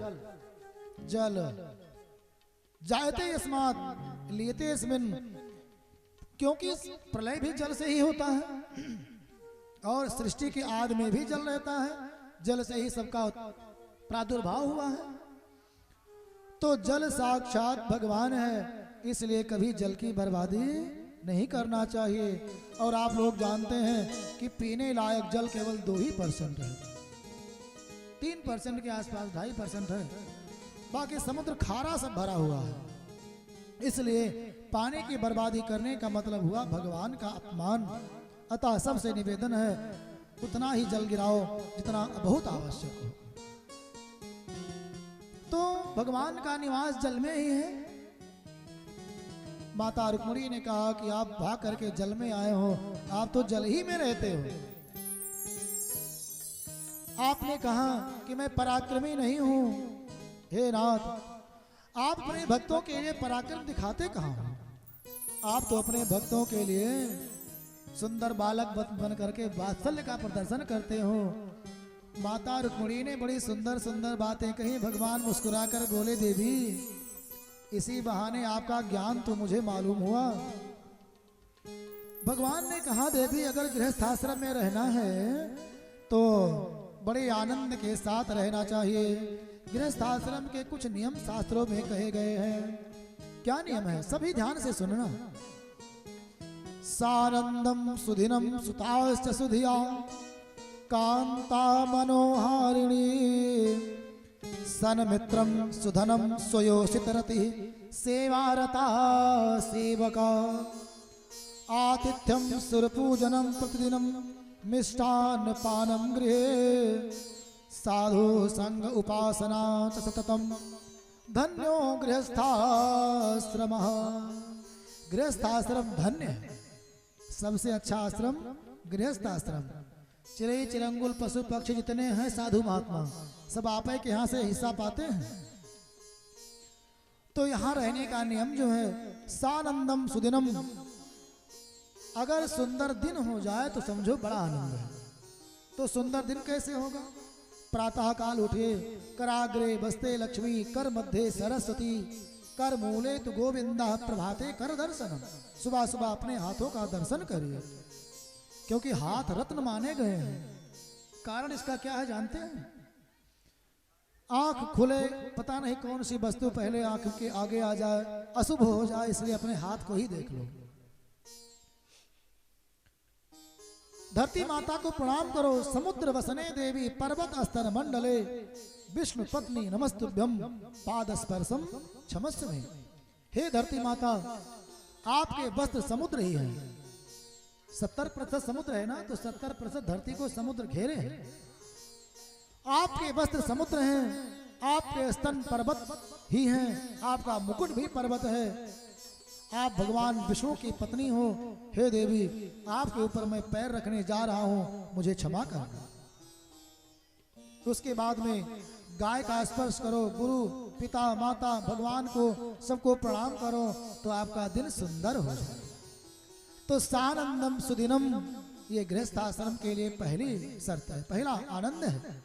जल जायते यस्मात् लियते यस्मिन, क्योंकि प्रलय भी जल से ही होता है और सृष्टि के आदि में भी जल रहता है, जल से ही सबका प्रादुर्भाव हुआ है। तो जल साक्षात भगवान है, इसलिए कभी जल की बर्बादी नहीं करना चाहिए। और आप लोग जानते हैं कि पीने लायक जल केवल 2% है, 3% के आसपास, 2.5% है, बाकी समुद्र खारा सब भरा हुआ है। इसलिए पानी की बर्बादी करने का मतलब हुआ भगवान का अपमान। अतः सबसे निवेदन है उतना ही जल गिराओ जितना बहुत आवश्यक हो। तो भगवान का निवास जल में ही है। माता रुक्मिणी ने कहा कि आप भाग करके जल में आए हो, आप तो जल ही में रहते हो। आपने कहा कि मैं पराक्रमी नहीं हूं। हे नाथ, आप अपने भक्तों के लिए पराक्रम दिखाते कहां हो? आप तो अपने भक्तों के लिए सुंदर बालक बन करके वात्सल्य का प्रदर्शन करते हो। माता रुक्मिणी ने बड़ी सुंदर सुंदर बातें कही। भगवान मुस्कुराकर बोले, देवी इसी बहाने आपका ज्ञान तो मुझे मालूम हुआ। भगवान ने कहा, देवी अगर गृहस्थाश्रम में रहना है तो बड़े आनंद के साथ रहना चाहिए। गृहस्थाश्रम के कुछ नियम शास्त्रों में कहे गए हैं। क्या नियम है? सभी ध्यान से सुनना। सानंदम सुधिनम सुताश्च सुधिया कांता मनोहारिणी सनमित्रम सुधनम स्वयोषितरति सेवारता सेवका आतिथ्यम सुरपूजनम प्रतिदिनम मिष्टान्न पानम गृहे साधु संग उपासना च सततम धन्यो गृहस्थाश्रमः। गृहस्थाश्रम धन्य है, सबसे अच्छा आश्रम गृहस्थाश्रम। चिड़ै चिरंगुल पशु पक्षी जितने हैं साधु महात्मा सब आप के यहाँ से हिस्सा पाते हैं। तो यहाँ रहने का नियम जो है सानंदम सुदिनम, अगर सुंदर दिन हो जाए तो समझो बड़ा आनंद है। तो सुंदर दिन कैसे होगा? प्रातः काल उठे, कराग्रे बसते लक्ष्मी, कर मध्य सरस्वती, कर मूले तो गोविंदा, प्रभाते कर दर्शनम। सुबह सुबह अपने हाथों का दर्शन करिए, क्योंकि हाथ रत्न माने गए हैं। कारण इसका क्या है जानते हैं? आंख खुले, पता नहीं कौन सी वस्तु पहले आंख के आगे आ जाए, अशुभ हो जाए, इसलिए अपने हाथ को ही देख लो। धरती माता को प्रणाम करो। समुद्र वसने देवी पर्वत अस्तर मंडले विष्णु पत्नी नमस्तुभ्यम पाद स्पर्शम क्षमस्व में। हे धरती माता, आपके वस्त्र समुद्र ही है। 70% समुद्र है ना, तो 70% धरती को समुद्र घेरे हैं। आपके वस्त्र समुद्र हैं, आपके स्तन पर्वत ही हैं, आपका मुकुट भी पर्वत है। आप भगवान विष्णु की पत्नी हो। हे देवी, आपके ऊपर मैं पैर रखने जा रहा हूं, मुझे क्षमा करना। उसके बाद में गाय का स्पर्श करो, गुरु पिता माता भगवान को सबको प्रणाम करो, तो आपका दिन सुंदर हो जाए। तो सानंदम सुदिनम, ये गृहस्थ आश्रम के लिए पहली शर्त है, पहला आनंद है।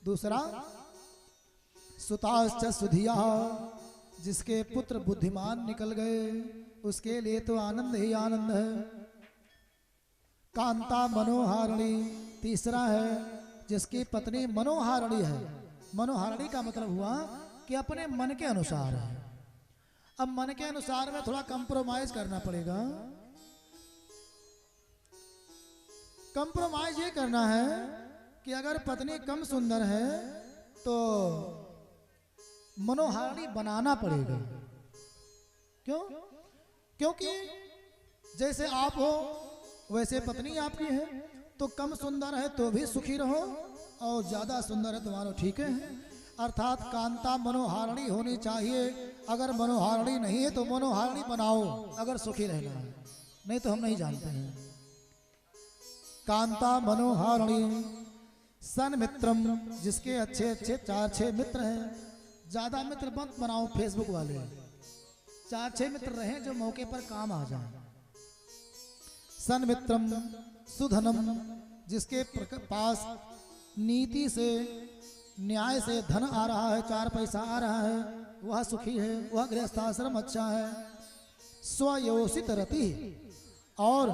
दूसरा सुताश्च सुधिया, जिसके पुत्र बुद्धिमान निकल गए उसके लिए तो आनंद ही आनंद है। कांता मनोहारिणी, तीसरा है जिसकी पत्नी मनोहारिणी है। मनोहारिणी का मतलब हुआ कि अपने मन के अनुसार है। अब मन के अनुसार में थोड़ा कंप्रोमाइज करना पड़ेगा। कंप्रोमाइज ये करना है कि अगर पत्नी कम सुंदर है तो मनोहारिणी बनाना पड़ेगा। क्यों? क्योंकि जैसे आप हो वैसे पत्नी आपकी है, तो कम सुंदर है तो भी सुखी रहो और ज्यादा सुंदर है तुम्हारा ठीक है। अर्थात कांता मनोहारिणी होनी चाहिए। अगर मनोहारिणी नहीं है तो मनोहारिणी बनाओ अगर सुखी रहना है, नहीं तो हम नहीं जानते हैं। कांता मनोहारिणी सन मित्रम, जिसके अच्छे अच्छे 4-6 मित्र हैं। ज्यादा मित्र मत बनाओ फेसबुक वाले, 4-6 मित्र रहें जो मौके पर काम आ जाएं। सन मित्रम सुधनम, जिसके पास नीति से न्याय से धन आ रहा है, 4 पैसा आ रहा है, वह सुखी है, वह गृहस्थाश्रम अच्छा है। स्वयोषित रति, और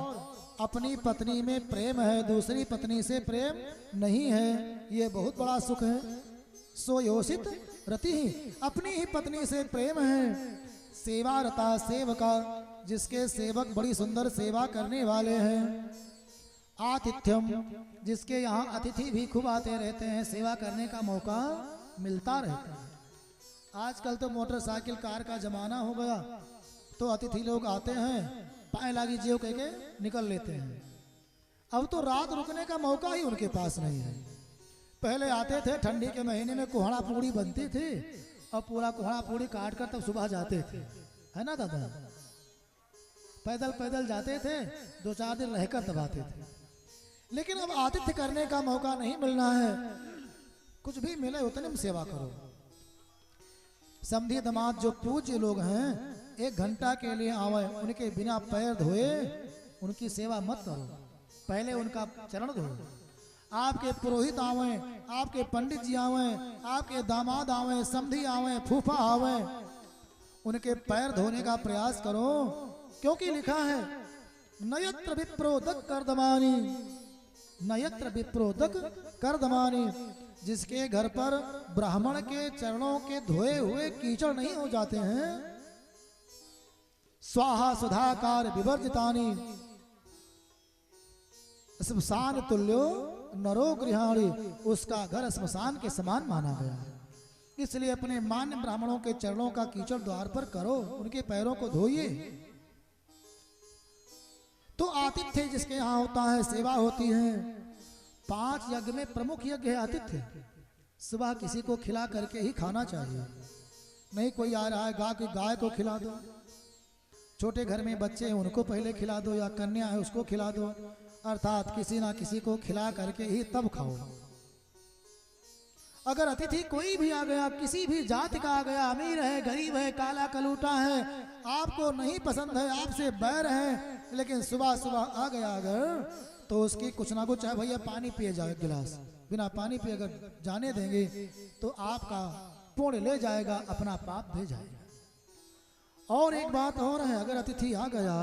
अपनी पत्नी में प्रेम है, दूसरी पत्नी से प्रेम नहीं है, ये बहुत बड़ा सुख है। स्वयोषित रति, अपनी ही पत्नी से प्रेम है। सेवा रता सेवका, जिसके सेवक बड़ी सुंदर सेवा करने वाले हैं। आतिथ्यम, जिसके यहाँ अतिथि भी खूब आते रहते हैं, सेवा करने का मौका मिलता रहता है। आजकल तो मोटरसाइकिल कार का जमाना हो गया, तो अतिथि लोग आते हैं, पाए लागी जियो कह के निकल लेते हैं। अब तो रात रुकने का मौका ही उनके पास नहीं है। पहले आते थे, ठंडी के महीने में कोहड़ा पूड़ी बनती थी, और पूरा कोहड़ा पूड़ी काट कर तब सुबह जाते थे, है ना दादा। पैदल पैदल जाते थे, 2-4 दिन रहकर तब आते थे। लेकिन अब आतिथ्य करने का मौका नहीं मिलना है। कुछ भी मिले उतने में सेवा करो। समधी दमाद जो पूज्य लोग हैं, 1 घंटा के लिए आवे, उनके बिना पैर धोए उनकी सेवा मत करो, पहले उनका चरण धो। आपके पुरोहित आवे, आपके पंडित जी आवे, आपके दामाद आवे, समधी आवे, फूफा आवे, उनके पैर धोने का प्रयास करो। क्योंकि लिखा है नयत्र विप्रोदक कर्दमानी, नयत्र विप्रोदक कर्दमानी, जिसके घर पर ब्राह्मण के चरणों के धोए हुए कीचड़ नहीं हो जाते हैं। स्वाहा सुधाकार विवर्जितानी, श्मशान तुल्यो नरो गृहाणी, उसका घर श्मशान के समान माना गया है। इसलिए अपने मान्य ब्राह्मणों के चरणों का कीचड़ द्वार पर करो, उनके पैरों को धोइए। तो आतिथ्य जिसके यहाँ होता है, सेवा होती है। 5 यज्ञ में प्रमुख यज्ञ है आतिथ्य। सुबह किसी को खिला करके ही खाना चाहिए, नहीं कोई आ रहा है गाय को खिला दो, छोटे घर में बच्चे हैं उनको पहले खिला दो, या कन्या है उसको खिला दो। अर्थात किसी ना किसी को खिला करके ही तब खाओ। अगर अतिथि कोई भी आ गया, किसी भी जाति का आ गया, अमीर है, गरीब है, काला कलूटा है, आपको नहीं पसंद है, आपसे बैर है, लेकिन सुबह सुबह आ गया अगर, तो उसकी कुछ ना कुछ है, भैया पानी पिए जाओ 1 गिलास, बिना पानी पिए अगर जाने देंगे तो आपका पुण्य ले जाएगा, अपना पाप दे जाएगा। और एक बात और है, अगर अतिथि आ गया,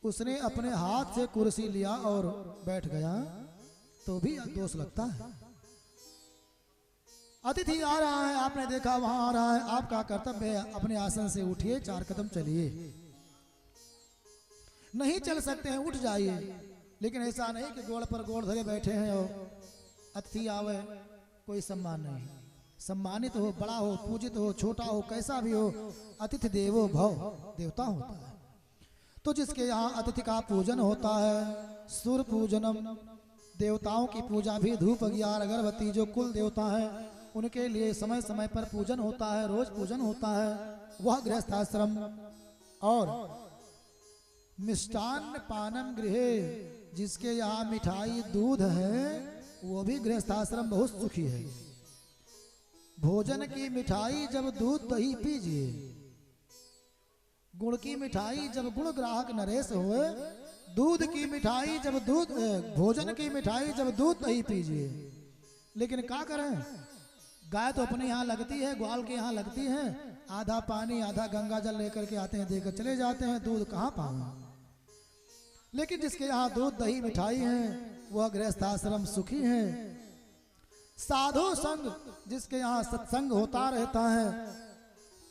उसने अपने हाथ से कुर्सी लिया और बैठ गया, तो भी दोष लगता है। अतिथि आ रहा है, आपने देखा वहां आ रहा है, आपका कर्तव्य है अपने आसन से उठिए, 4 कदम चलिए। नहीं चल सकते हैं उठ जाइए, लेकिन ऐसा नहीं कि गोड़ पर गोड़ धरे बैठे हैं और अतिथि आवे कोई सम्मान नहीं। सम्मानित हो, बड़ा हो, पूजित हो, छोटा हो, कैसा भी हो, अतिथि देवो भव, देवता होता है। तो जिसके यहाँ अतिथि का पूजन होता है, सूर्य पूजनम, देवताओं की पूजा भी धूप अग्यार अगरबत्ती, जो कुल देवता है उनके लिए समय समय पर पूजन होता है, रोज पूजन होता है, वह गृहस्थाश्रम। और मिष्टान्न पानम गृहे, जिसके यहाँ मिठाई दूध है, वो भी गृहस्थाश्रम बहुत सुखी है। भोजन की मिठाई जब दूध दही पीजिए, गुड़ की मिठाई जब गुड़ ग्राहक नरेश होए, दूध की मिठाई जब दूध, भोजन की मिठाई जब दूध दही पीजिए। लेकिन क्या करें, गाय तो अपने यहाँ लगती है, ग्वाल के यहाँ लगती है, आधा पानी आधा गंगा जल लेकर के आते हैं, देकर चले जाते हैं, दूध कहाँ पाऊं। लेकिन जिसके यहाँ दूध दही मिठाई है, वह गृहस्थाश्रम सुखी है। साधु संग, जिसके यहाँ सत्संग होता रहता है,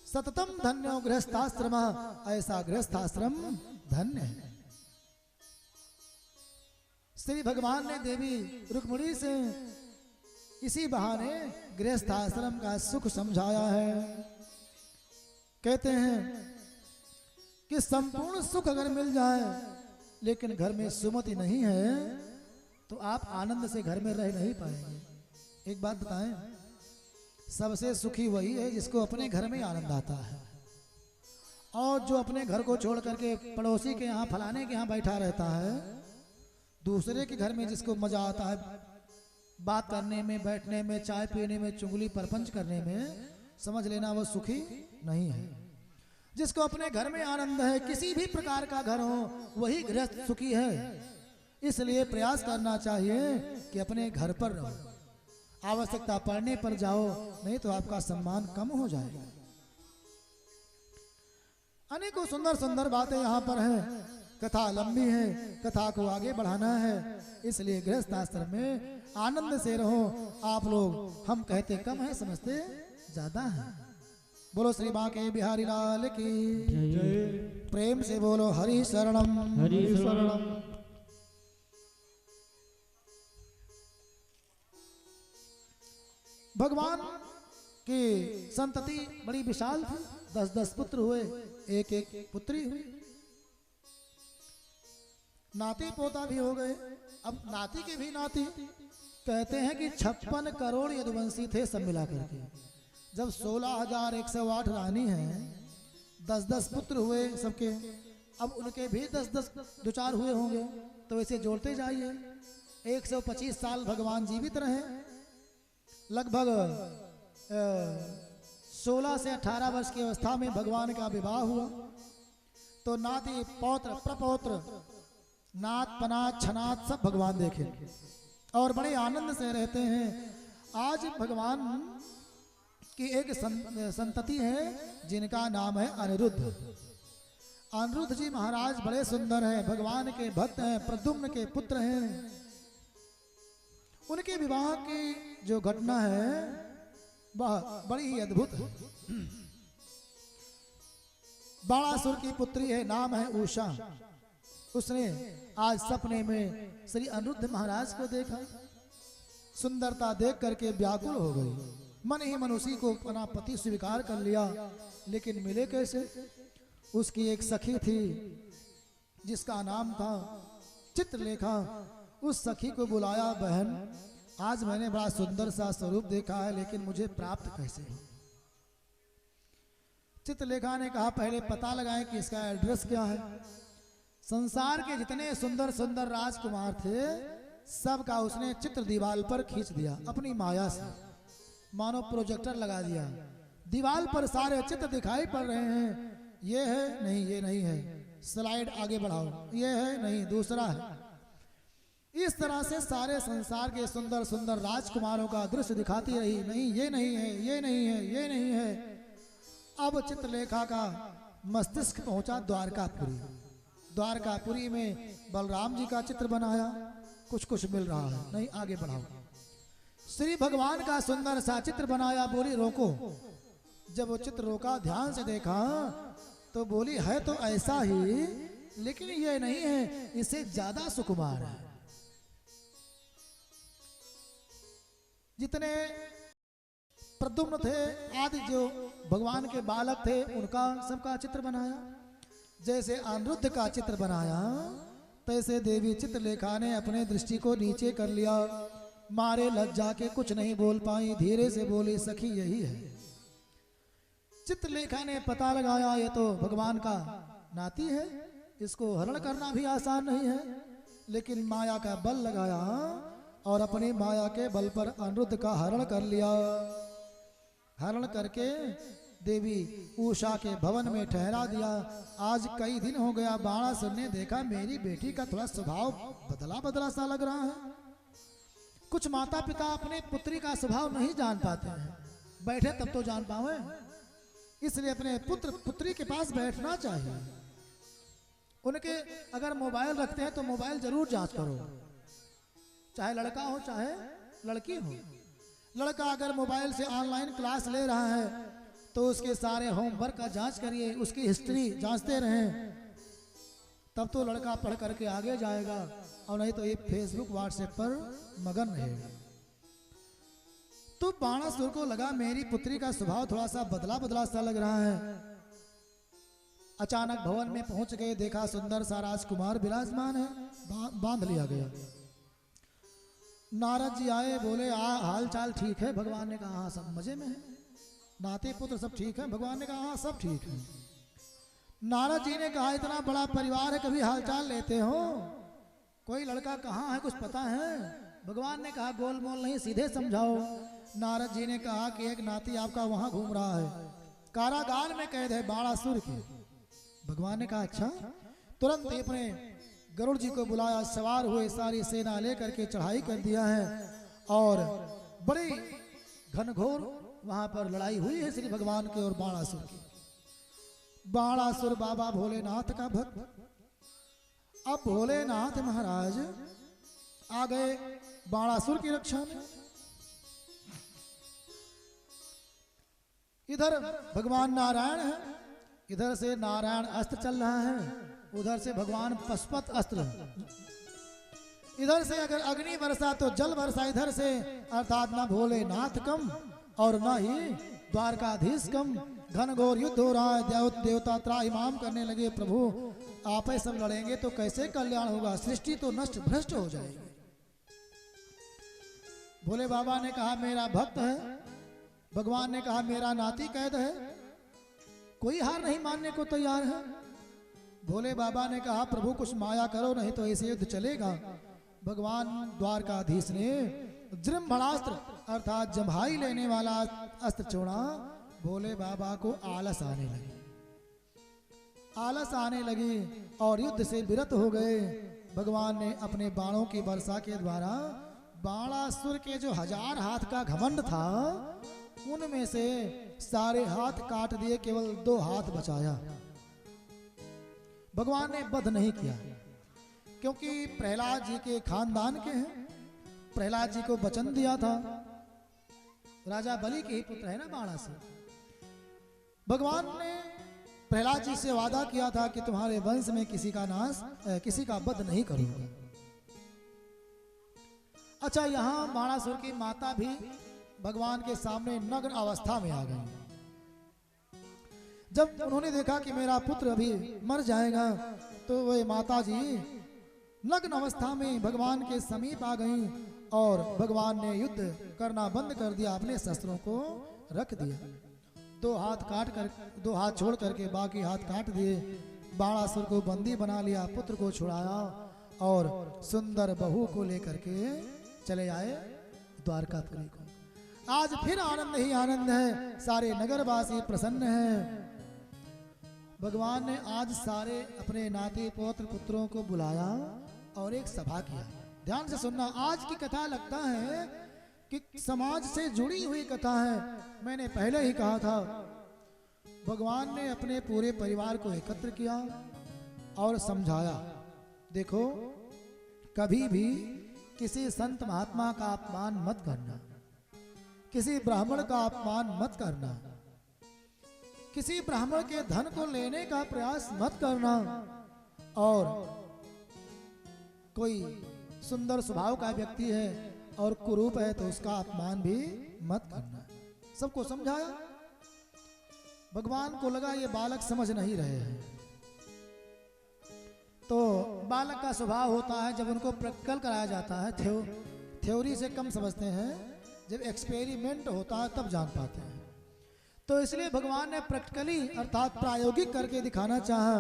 सततम धन्यो गृहस्थाश्रम, ऐसा गृहस्थाश्रम धन्य है। श्री भगवान ने देवी रुक्मिणी से इसी बहाने गृहस्थाश्रम का सुख समझाया है। कहते हैं कि संपूर्ण सुख अगर मिल जाए लेकिन घर में सुमति नहीं है तो आप आनंद से घर में रह नहीं पाएंगे। एक बात बताएं, सबसे सुखी वही है जिसको अपने घर में आनंद आता है, और जो अपने घर को छोड़ करके पड़ोसी के यहाँ फलाने के यहाँ बैठा रहता है, दूसरे के घर में जिसको मजा आता है बात करने में, बैठने में, चाय पीने में, चुगली परपंच करने में, समझ लेना वो सुखी नहीं है। जिसको अपने घर में आनंद है, किसी भी प्रकार का घर हो, वही गृहस्थ सुखी है। इसलिए प्रयास करना चाहिए कि अपने घर पर रहो, आवश्यकता पड़ने पर जाओ, नहीं तो आपका सम्मान कम हो जाएगा। अनेकों सुंदर सुंदर बातें यहाँ पर हैं, कथा लंबी है, कथा को आगे बढ़ाना है, इसलिए गृहस्थ आश्रम में आनंद से रहो। आप लोग हम कहते कम है, समझते ज्यादा है। बोलो श्री बांके बिहारी लाल की जय। प्रेम से बोलो हरि शरणम हरि शरणम। भगवान की संतति बड़ी विशाल थी, 10-10 पुत्र हुए, एक एक पुत्री हुई, नाती पोता भी हो गए। अब नाती के भी नाती, कहते हैं कि 56 करोड़ यदुवंशी थे सब मिला करके। जब 16,108 रानी हैं, 10-10 पुत्र हुए सबके, अब उनके भी 10-10 दुचार हुए होंगे, तो ऐसे जोड़ते जाइए। 125 साल भगवान जीवित रहे, लगभग 16 से 18 वर्ष की अवस्था में भगवान का विवाह हुआ। तो नाती पौत्र प्रपौत्र नात पनात छनात सब भगवान देखे और बड़े आनंद से रहते हैं। आज भगवान की एक संतति है जिनका नाम है अनिरुद्ध। अनिरुद्ध जी महाराज बड़े सुंदर हैं, भगवान के भक्त हैं, प्रद्युम्न के पुत्र हैं। उनके विवाह की जो घटना है वह बड़ी ही अद्भुत है। बाणासुर की पुत्री है, नाम है उषा। उसने आज सपने में श्री अनिरुद्ध महाराज को देखा, सुंदरता देख करके व्याकुल हो गई, मन ही मन उसी को अपना पति स्वीकार कर लिया। लेकिन मिले कैसे? उसकी एक सखी थी जिसका नाम था चित्रलेखा। उस सखी को बुलाया, बहन आज मैंने बड़ा सुंदर सा स्वरूप देखा है, लेकिन मुझे प्राप्त कैसे हो? चित्रलेखा ने कहा पहले पता लगाएं कि इसका एड्रेस क्या है। संसार के जितने सुंदर सुंदर राजकुमार थे सबका उसने चित्र दीवार पर खींच दिया अपनी माया से, मानो प्रोजेक्टर लगा दिया। दीवार पर सारे चित्र दिखाई पड़ रहे हैं, ये है नहीं, ये नहीं है, स्लाइड आगे बढ़ाओ, ये है नहीं, दूसरा है। इस तरह से सारे संसार के सुंदर सुंदर राजकुमारों का दृश्य दिखाती रही, नहीं ये नहीं है, ये नहीं है, ये नहीं है। अब चित्रलेखा का मस्तिष्क पहुंचा द्वारकापुरी। द्वारकापुरी में बलराम जी का चित्र बनाया, कुछ कुछ मिल रहा है, नहीं आगे बढ़ाओ। श्री भगवान का सुंदर सा चित्र बनाया, बोली रोको। जब वो चित्र रोका, ध्यान से देखा तो बोली है तो ऐसा ही, लेकिन ये नहीं है, इससे ज्यादा सुकुमार है। जितने प्रद्युम्न थे आदि जो भगवान के बालक थे उनका सबका चित्र बनाया। जैसे अनिरुद्ध का चित्र बनाया, तैसे देवी चित्रलेखा ने अपने दृष्टि को नीचे कर लिया। मारे लज्जा के कुछ नहीं बोल पाई, धीरे से बोली सखी यही है। चित्रलेखा ने पता लगाया ये तो भगवान का नाती है, इसको हरण करना भी आसान नहीं है। लेकिन माया का बल लगाया और अपनी माया के बल पर अनिरुद्ध का हरण कर लिया। हरण करके देवी उषा के भवन में ठहरा दिया। आज कई दिन हो गया, बाणासुर ने देखा मेरी बेटी का थोड़ा स्वभाव बदला बदला सा लग रहा है। कुछ माता पिता अपने पुत्री का स्वभाव नहीं जान पाते हैं, बैठे तब तो जान पावे। इसलिए अपने पुत्र पुत्री के पास बैठना चाहिए। उनके अगर मोबाइल रखते हैं तो मोबाइल जरूर जांच करो, चाहे लड़का हो चाहे लड़की हो। लड़का अगर मोबाइल से ऑनलाइन क्लास ले रहा है तो उसके सारे होमवर्क का जांच करिए, उसकी हिस्ट्री जांचते रहें, तब तो लड़का पढ़ करके आगे जाएगा, और नहीं तो ये फेसबुक व्हाट्सएप पर मगन रहेगा। तो बाणासुर को लगा मेरी पुत्री का स्वभाव थोड़ा सा बदला बदला सा लग रहा है। अचानक भवन में पहुंच गए, देखा सुंदर सा राजकुमार विराजमान है, बांध लिया गया। नारद जी आए, बोले हाल चाल ठीक है? भगवान ने कहा हाँ सब मजे में है। नाते पुत्र सब ठीक है? भगवान ने कहा हाँ सब ठीक है। नारद जी ने कहा इतना बड़ा परिवार है, कभी हालचाल लेते हो? कोई लड़का कहाँ है, कुछ पता है? भगवान ने कहा गोलमोल नहीं, सीधे समझाओ। नारद जी ने कहा कि एक नाती आपका वहां घूम रहा है, कारागार में कैद है बाणासुर की। भगवान ने कहा अच्छा। तुरंत ही अपने गरुड़ जी को बुलाया, सवार हुए, सारी सेना लेकर के चढ़ाई कर दिया है और बड़ी घनघोर वहां पर लड़ाई हुई है श्री भगवान के और बाणासुर की। बाणासुर बाबा भोलेनाथ का भक्त। अब भोलेनाथ महाराज आ गए बाणासुर की रक्षा में। इधर भगवान नारायण है, इधर से नारायण अस्त्र चल रहा है, उधर से भगवान पशुपत अस्त्र। इधर से अगर अग्नि वर्षा तो जल वर्षा, इधर से अर्थात ना भोलेनाथ कम और ना ही द्वारकाधीश कम। घनघोर युद्ध हो रहा है, देवता त्राहिमाम करने लगे, प्रभु आप ही सब लड़ेंगे तो कैसे कल्याण होगा, सृष्टि तो नष्ट भ्रष्ट हो जाएगी। भोले बाबा ने कहा मेरा भक्त है, भगवान ने कहा मेरा नाती कैद है, कोई हार नहीं मानने को तैयार है। भोले बाबा ने कहा प्रभु कुछ माया करो, नहीं तो ऐसे युद्ध चलेगा। भगवान द्वारकाधीश ने जृंभणास्त्र अर्थात जम्हाई लेने वाला अस्त्र छोड़ा। भोले बाबा को आलस आने लगी, आलस आने लगी और युद्ध से विरत हो गए। भगवान ने अपने बाणों की वर्षा के द्वारा बाणासुर के जो 1000 हाथ का घमंड था उनमें से सारे हाथ काट दिए, केवल 2 हाथ बचाया। भगवान ने वध नहीं किया क्योंकि प्रहलाद जी के खानदान के हैं। प्रहलाद जी को वचन दिया था, राजा बलि के ही पुत्र है ना बाणासुर। भगवान ने प्रहलाद जी से वादा किया था कि तुम्हारे वंश में किसी का नाश, किसी का वध नहीं करूंगा। अच्छा, यहां बाणासुर की माता भी भगवान के सामने नग्न अवस्था में आ गई। जब उन्होंने देखा कि मेरा पुत्र अभी मर जाएगा तो वह माता जी नग्न अवस्था में भगवान के समीप आ गई और भगवान ने युद्ध करना बंद कर दिया, अपने शस्त्रों को रख दिया। 2 हाथ छोड़ करके बाकी हाथ काट दिए। बाणासुर को बंदी बना लिया, पुत्र को छुड़ाया और सुंदर बहू को लेकर के चले आए द्वारकापुरी को। आज फिर आनंद ही आनंद है, सारे नगरवासी प्रसन्न हैं। भगवान ने आज सारे अपने नाती पौत्र पुत्रों को बुलाया और एक सभा किया। ध्यान से सुनना, आज की कथा लगता है कि समाज से जुड़ी हुई कथा है। मैंने पहले ही कहा था, भगवान ने अपने पूरे परिवार को एकत्र किया और समझाया, देखो कभी भी किसी संत महात्मा का अपमान मत करना, किसी ब्राह्मण का अपमान मत करना, किसी ब्राह्मण के धन को लेने का प्रयास मत करना, और कोई सुंदर स्वभाव का व्यक्ति है और कुरूप है तो उसका अपमान भी मत करना। सबको समझाया। भगवान को लगा ये बालक समझ नहीं रहे हैं, तो बालक का स्वभाव होता है जब उनको प्रैक्टिकल कराया जाता है, थ्योरी से कम समझते हैं, जब एक्सपेरिमेंट होता है तब जान पाते हैं। तो इसलिए भगवान ने प्रैक्टिकली अर्थात प्रायोगिक करके दिखाना चाहा।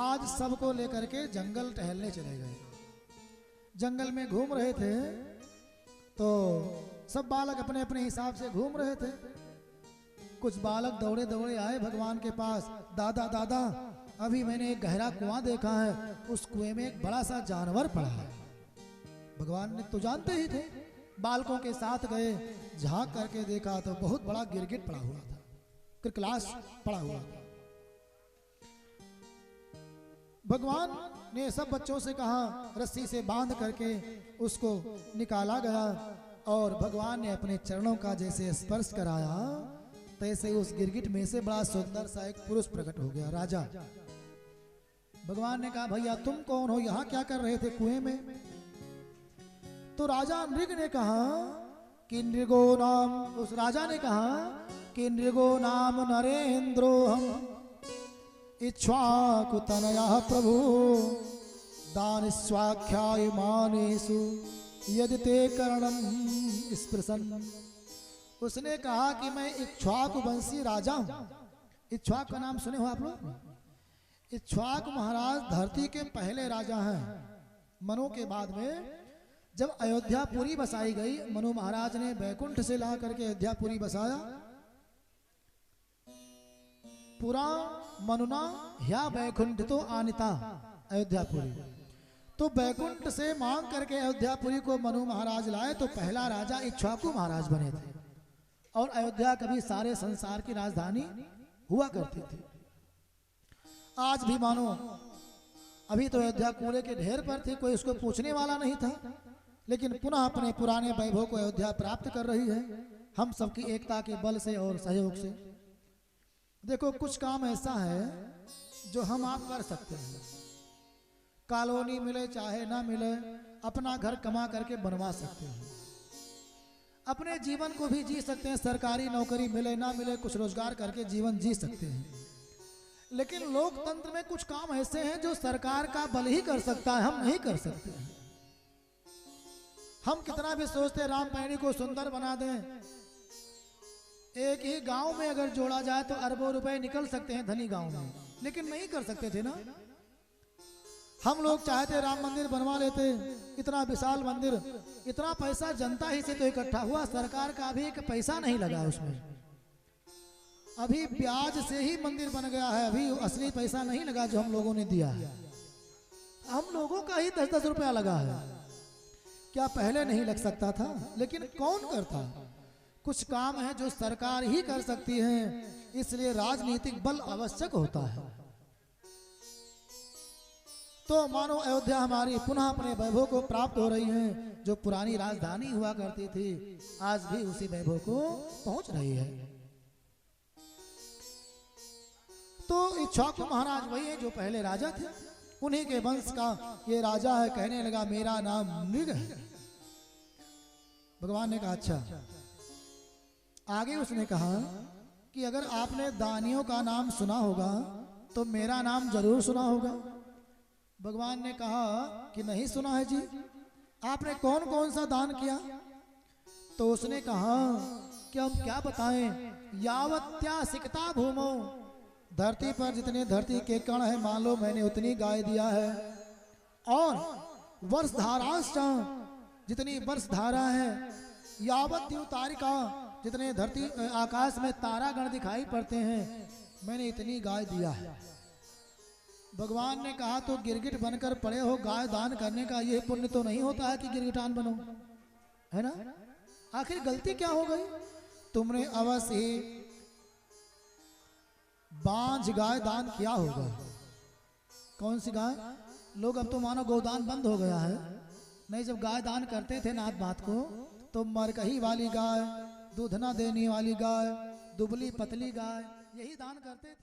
आज सबको लेकर के जंगल टहलने चले गए। जंगल में घूम रहे थे तो सब बालक अपने अपने हिसाब से घूम रहे थे। कुछ बालक दौड़े दौड़े आए भगवान के पास, दादा दादा अभी मैंने एक गहरा कुआं देखा है, उस कुएं में एक बड़ा सा जानवर पड़ा है। भगवान ने तो जानते ही थे, बालकों के साथ गए, झांक करके देखा तो बहुत बड़ा गिरगिट पड़ा हुआ था, क्रिकलाश पड़ा हुआ था। भगवान ने सब बच्चों से कहा, रस्सी से बांध करके उसको निकाला गया और भगवान ने अपने चरणों का जैसे स्पर्श कराया तैसे उस गिरगिट में से बड़ा सुंदर सा एक पुरुष प्रकट हो गया, राजा। भगवान ने कहा, भैया तुम कौन हो, यहाँ क्या कर रहे थे कुएं में? तो राजा नृग ने कहा कि नृगो नाम, उस राजा ने कहा कि नृगो नाम नरेंद्रो हम इक्ष्वाकुतनयः प्रभु दानस्वाख्यायमानेषु यदि ते करणं स्पृशन्। उसने कहा कि मैं इक्ष्वाकु वंशी राजा हूं। इक्ष्वाकु का नाम सुने हो आप लोग? इक्ष्वाकु महाराज धरती के पहले राजा हैं। मनु के बाद में जब अयोध्यापुरी बसाई गई, मनु महाराज ने बैकुंठ से ला करके अयोध्यापुरी बसाया। पुरा मनुना ह्या बैकुंठ तो आनिता अयोध्यापुरी। तो बैकुंठ से मांग करके अयोध्यापुरी को मनु महाराज लाए तो पहला राजा इक्ष्वाकु महाराज बने थे। और अयोध्या कभी सारे संसार की राजधानी हुआ करती थी। आज भी मानो अभी तो अयोध्या कूड़े के ढेर पर थी, कोई उसको पूछने वाला नहीं था, लेकिन पुनः अपने पुराने वैभव को अयोध्या प्राप्त कर रही है, हम सबकी एकता के बल से और सहयोग से। देखो कुछ काम ऐसा है जो हम आप कर सकते हैं। कॉलोनी मिले चाहे ना मिले, अपना घर कमा करके बनवा सकते हैं, अपने जीवन को भी जी सकते हैं। सरकारी नौकरी मिले ना मिले, कुछ रोजगार करके जीवन जी सकते हैं। लेकिन लोकतंत्र में कुछ काम ऐसे हैं जो सरकार का बल ही कर सकता है, हम नहीं कर सकते हैं। हम कितना भी सोचते हैं राम पैणी को सुंदर बना दें, एक ही गांव में अगर जोड़ा जाए तो अरबों रुपए निकल सकते हैं धनी गांव में, लेकिन नहीं कर सकते थे ना। हम लोग चाहते राम मंदिर बनवा लेते, इतना विशाल मंदिर, इतना पैसा जनता ही से तो इकट्ठा हुआ, सरकार का भी एक पैसा नहीं लगा उसमें। अभी ब्याज से ही मंदिर बन गया है, अभी असली पैसा नहीं लगा जो हम लोगों ने दिया है। हम लोगों का ही 10-10 रुपया लगा है। क्या पहले नहीं लग सकता था? लेकिन कौन करता? कुछ काम है जो सरकार ही कर सकती है, इसलिए राजनीतिक बल आवश्यक होता है। तो मानो अयोध्या हमारी पुनः अपने वैभव को प्राप्त हो रही है। जो पुरानी राजधानी हुआ करती थी, आज भी उसी वैभव को पहुंच रही है। तो इक्ष्वाकु महाराज वही है जो पहले राजा थे, उन्हीं के वंश का ये राजा है। कहने लगा मेरा नाम मृग है। भगवान ने कहा अच्छा। आगे उसने कहा कि अगर आपने दानियों का नाम सुना होगा तो मेरा नाम जरूर सुना होगा। भगवान ने कहा कि नहीं सुना है जी। आपने कौन कौन सा दान किया? तो उसने कहा कि हम क्या बताएं, यावत्या सिकता भूमो, धरती पर जितने धरती के कण है मान लो मैंने उतनी गाय दिया है। और वर्षधाराश्च, जितनी वर्षधारा है, यावत द्युतारिका, जितने धरती आकाश में तारागण दिखाई पड़ते हैं, मैंने इतनी गाय दिया है। भगवान ने कहा तो गिरगिट बनकर पड़े हो, गाय दान करने का ये पुण्य तो नहीं होता है कि गिरगिटान बनो, है ना? आखिर गलती क्या हो गई? तुमने अवश्य ही बांझ गाय दान किया होगा। कौन सी गाय? लोग अब तो मानो गोदान बंद हो गया है। नहीं, जब गाय दान करते थे नाथ बात को तो मरकही वाली गाय, दूध ना देने वाली गाय, दुबली पतली गाय, यही दान करते थे।